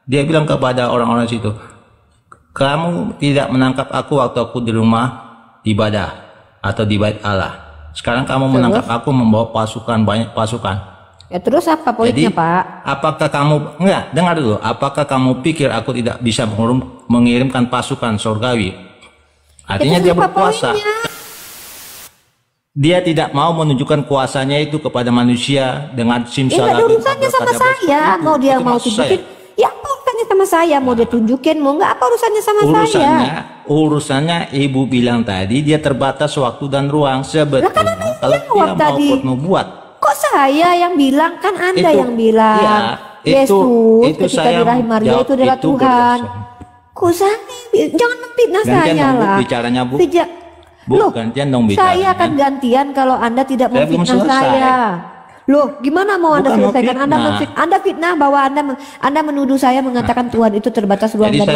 dia bilang kepada orang-orang situ, kamu tidak menangkap aku waktu aku di rumah ibadah atau di bait Allah. Sekarang kamu menangkap aku membawa pasukan, banyak pasukan. Ya terus apa poinnya, Pak? Apakah kamu, dengar dulu, apakah kamu pikir aku tidak bisa mengirimkan pasukan surgawi? Artinya dia berkuasa. Dia tidak mau menunjukkan kuasanya itu kepada manusia dengan simsalabim. Ada urusannya sama saya. Mau dia mau tunjukin, ya apa urusannya sama saya? Mau dia tunjukin, mau nggak apa urusannya sama saya? Urusannya Ibu bilang tadi dia terbatas waktu dan ruang. Sebetulnya kalau dia mau bernubuat. Kok saya yang bilang? Kan Anda yang bilang. Ya, Yesus ketika di rahim Maria itu adalah Tuhan. Kok saya? Jangan memfitnah saya lah. Bicaranya Bu. Loh, gantian dong bicaranya. Saya akan gantian kalau Anda tidak memfitnah saya. Loh, gimana mau Anda selesaikan? Anda fitnah bahwa Anda menuduh saya mengatakan Tuhan itu terbatas ruang dan waktu.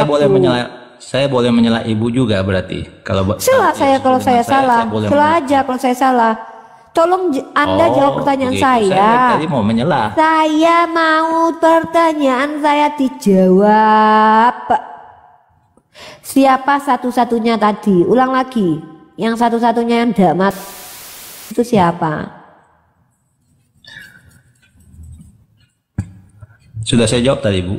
Saya boleh menyela Ibu juga berarti. Kalau saya kalau saya salah. Salah aja kalau saya salah. Tolong Anda jawab pertanyaan saya. Tadi mau menyela. Saya mau pertanyaan saya dijawab. Siapa satu-satunya tadi? Ulang lagi. Yang satu-satunya yang tidak mati itu siapa? Sudah saya jawab tadi, Bu.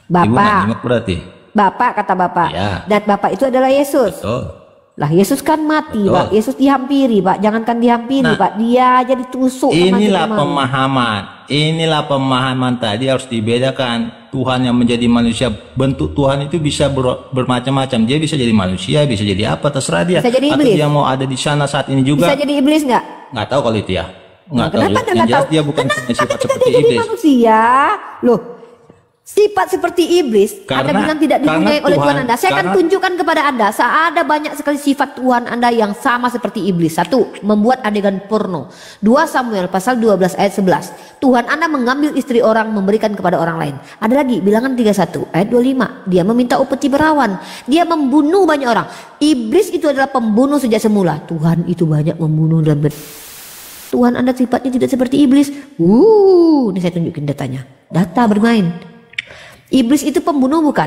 Bapak. Ibu nggak nyimak berarti. Bapak kata Bapak. Ya. Dan Bapak itu adalah Yesus. Betul. Lah Yesus kan mati, Betul. Pak. Yesus dihampiri, Pak. Jangankan dihampiri, Pak. Dia aja ditusuk. Inilah pemahaman. Inilah pemahaman tadi harus dibedakan. Tuhan yang menjadi manusia, bentuk Tuhan itu bisa bermacam-macam. Dia bisa jadi manusia, bisa jadi apa, terserah dia. Bisa jadi iblis. Atau dia mau ada di sana saat ini juga. Bisa jadi iblis nggak? Nggak tahu kalau itu ya. Nggak tahu. Kenapa Yang jelas dia bukan punya sifat seperti iblis. Manusia, loh. Sifat seperti iblis, Anda bilang tidak dipunyai oleh Tuhan Anda. Saya akan tunjukkan kepada Anda, ada banyak sekali sifat Tuhan Anda yang sama seperti iblis. 1. Membuat adegan porno. 2 Samuel pasal 12 ayat 11. Tuhan Anda mengambil istri orang, memberikan kepada orang lain. Ada lagi, bilangan 31 ayat 25. Dia meminta upeti berawan. Dia membunuh banyak orang. Iblis itu adalah pembunuh sejak semula. Tuhan itu banyak membunuh dan Tuhan Anda sifatnya tidak seperti iblis. Ini saya tunjukin datanya. Data bermain. Iblis itu pembunuh bukan?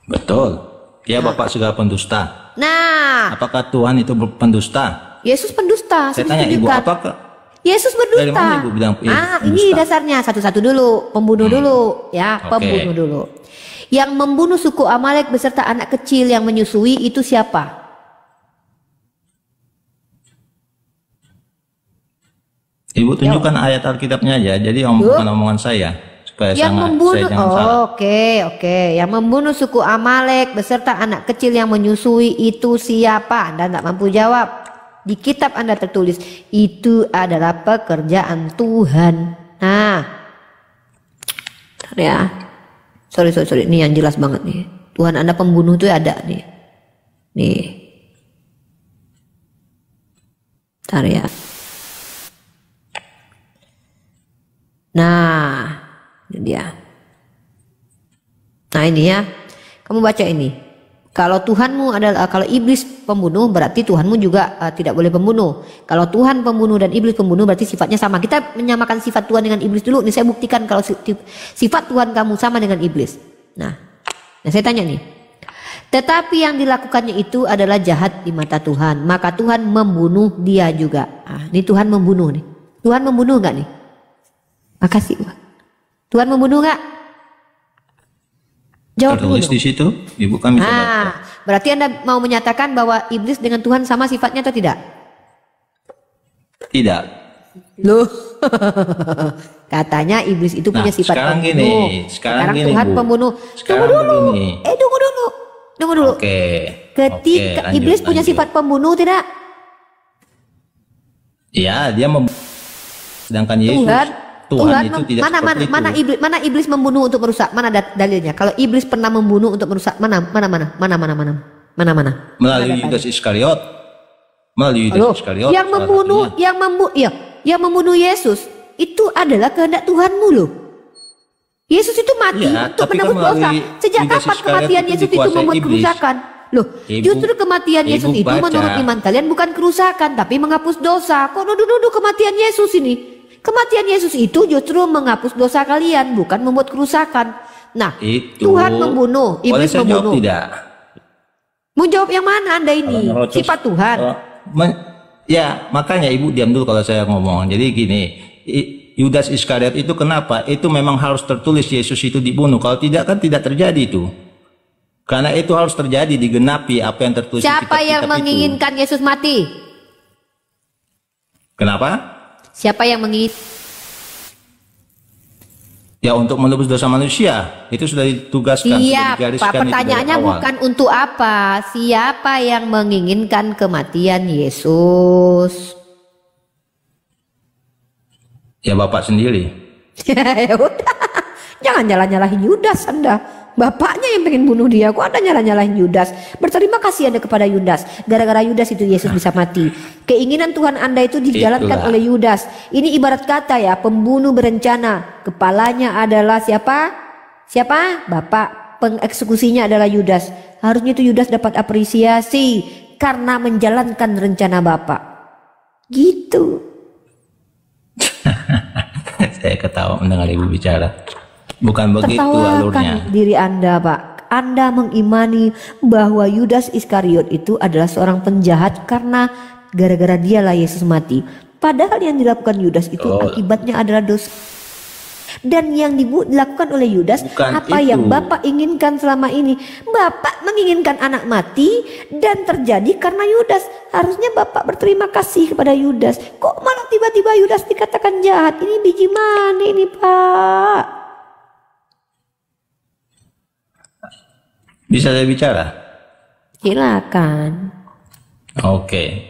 Betul. Dia bapak segala pendusta. Nah. Apakah Tuhan itu pendusta? Yesus pendusta. Saya tanya Ibu, tunjukkan. apakah Yesus berdusta. dari mana Ibu bilang Ini dasarnya satu-satu dulu, pembunuh dulu, ya, Oke. pembunuh dulu. Yang membunuh suku Amalek beserta anak kecil yang menyusui itu siapa? Ibu tunjukkan ayat Alkitabnya aja, jadi bukan omongan saya supaya Yang saya membunuh, jangan salah. oke, yang membunuh suku Amalek beserta anak kecil yang menyusui itu siapa? Anda tidak mampu jawab. Di kitab Anda tertulis itu adalah pekerjaan Tuhan. Nah, ya, sorry, ini yang jelas banget nih. Tuhan Anda pembunuh itu ada nih. Bentar ya. Nah, ini dia. Nah ini ya, kamu baca ini. Kalau Tuhanmu adalah, kalau iblis pembunuh berarti Tuhanmu juga tidak boleh pembunuh. Kalau Tuhan pembunuh dan iblis pembunuh berarti sifatnya sama. Kita menyamakan sifat Tuhan dengan iblis dulu. Nih saya buktikan kalau sifat Tuhan kamu sama dengan iblis. Nah saya tanya nih. Tetapi yang dilakukannya itu adalah jahat di mata Tuhan. Maka Tuhan membunuh dia juga. Ini Tuhan membunuh nih. Tuhan membunuh nggak nih? Makasih. Tuhan membunuh nggak? Jawab Tertulis dulu. di situ, Ibu kan bisa baca. Berarti Anda mau menyatakan bahwa iblis dengan Tuhan sama sifatnya atau tidak? Tidak. Loh. Katanya iblis itu punya sifat sekarang pembunuh. Sekarang gini, Tuhan Bu. pembunuh. Sekarang Tunggu dulu. begini. Tunggu dulu. Oke. Ketika lanjut, iblis punya sifat pembunuh tidak? Ya, dia sedangkan Yesus Tuhan itu tidak seperti itu. Mana iblis membunuh untuk merusak? Mana dalilnya? Kalau iblis pernah membunuh untuk merusak, mana? Melalui Yudas Iskariot. Yang membunuh Yesus itu adalah kehendak Tuhanmu loh. Yesus itu mati untuk menebus dosa. Sejak kapan kematian Yesus itu membuat kerusakan? Loh, justru kematian Yesus itu menurut iman kalian bukan kerusakan, tapi menghapus dosa. Kok nuduh-nuduh kematian Yesus ini? Kematian Yesus itu justru menghapus dosa kalian, bukan membuat kerusakan. Nah, Tuhan membunuh, iblis membunuh. Tidak. Mau jawab yang mana Anda ini? Sifat Tuhan. Ya, makanya Ibu diam dulu kalau saya ngomong. Jadi gini, Yudas Iskariot itu kenapa? Itu memang harus tertulis Yesus itu dibunuh. Kalau tidak kan tidak terjadi itu. Karena itu harus terjadi, digenapi apa yang tertulis di kitab-kitab Siapa yang menginginkan Yesus mati? Kenapa? Siapa yang menginginkan? Ya untuk menebus dosa manusia. Itu sudah ditugaskan. Iya, sudah Pak. Pertanyaannya bukan untuk apa. Siapa yang menginginkan kematian Yesus? Ya Bapak sendiri. Ya udah. Jangan nyala-nyalahin Yudas Anda. Bapaknya yang pengen bunuh dia. Kok Anda nyala-nyalahin Yudas? Berterima kasih Anda kepada Yudas. Gara-gara Yudas itu Yesus bisa mati. Keinginan Tuhan Anda itu dijalankan oleh Yudas. Ini ibarat kata ya, pembunuh berencana. Kepalanya adalah siapa? Siapa? Bapak. Pengeksekusinya adalah Yudas. Harusnya itu Yudas dapat apresiasi karena menjalankan rencana Bapak. Gitu. Saya ketawa mendengar Ibu bicara. Bukan begitu alurnya. Diri Anda, Pak. Anda mengimani bahwa Yudas Iskariot itu adalah seorang penjahat karena gara-gara dialah Yesus mati. Padahal yang dilakukan Yudas itu akibatnya adalah dosa. Dan yang dilakukan oleh Yudas apa yang Bapak inginkan selama ini. Bapak menginginkan anak mati dan terjadi karena Yudas. Harusnya Bapak berterima kasih kepada Yudas. Kok malah tiba-tiba Yudas dikatakan jahat? Ini biji mana ini, Pak? Bisa saya bicara? Silakan. Oke.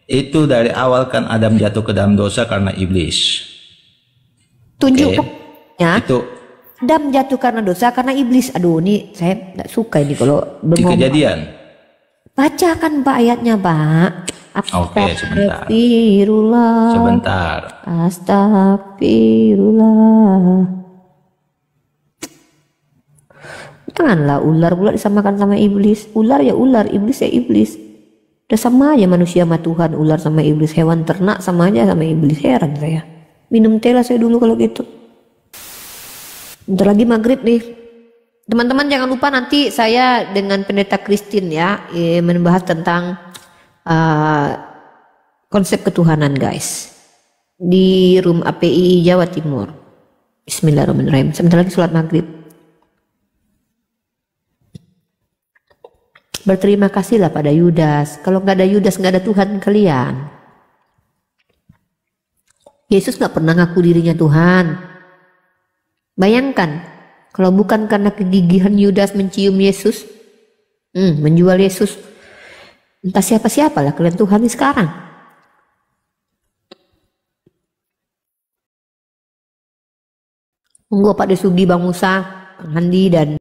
Itu dari awal kan Adam jatuh ke dalam dosa karena iblis. Tunjukkan ya. Itu Adam jatuh karena dosa karena iblis. Aduh, ini saya tidak suka ini kalau di Kejadian. Bacakan Pak ayatnya, Pak. Oke, sebentar. Astagfirullah. Astagfirullah. Janganlah ular pula disamakan sama iblis. Ular ya ular, iblis ya iblis. Udah sama aja manusia sama Tuhan, ular sama iblis, hewan ternak sama aja sama iblis. Heran saya. Minum teh lah saya dulu kalau gitu. Bentar lagi maghrib nih. Teman-teman jangan lupa nanti saya dengan pendeta Christine ya membahas tentang konsep ketuhanan guys di room API Jawa Timur. Bismillahirrahmanirrahim. Sebentar lagi sholat maghrib. Berterima kasihlah pada Yudas. Kalau nggak ada Yudas, nggak ada Tuhan kalian. Yesus nggak pernah ngaku dirinya Tuhan. Bayangkan, kalau bukan karena kegigihan Yudas mencium Yesus, menjual Yesus, entah siapa-siapalah kalian Tuhan sekarang. Monggo Pak Desugi, Bang Musa, Bang Handi, dan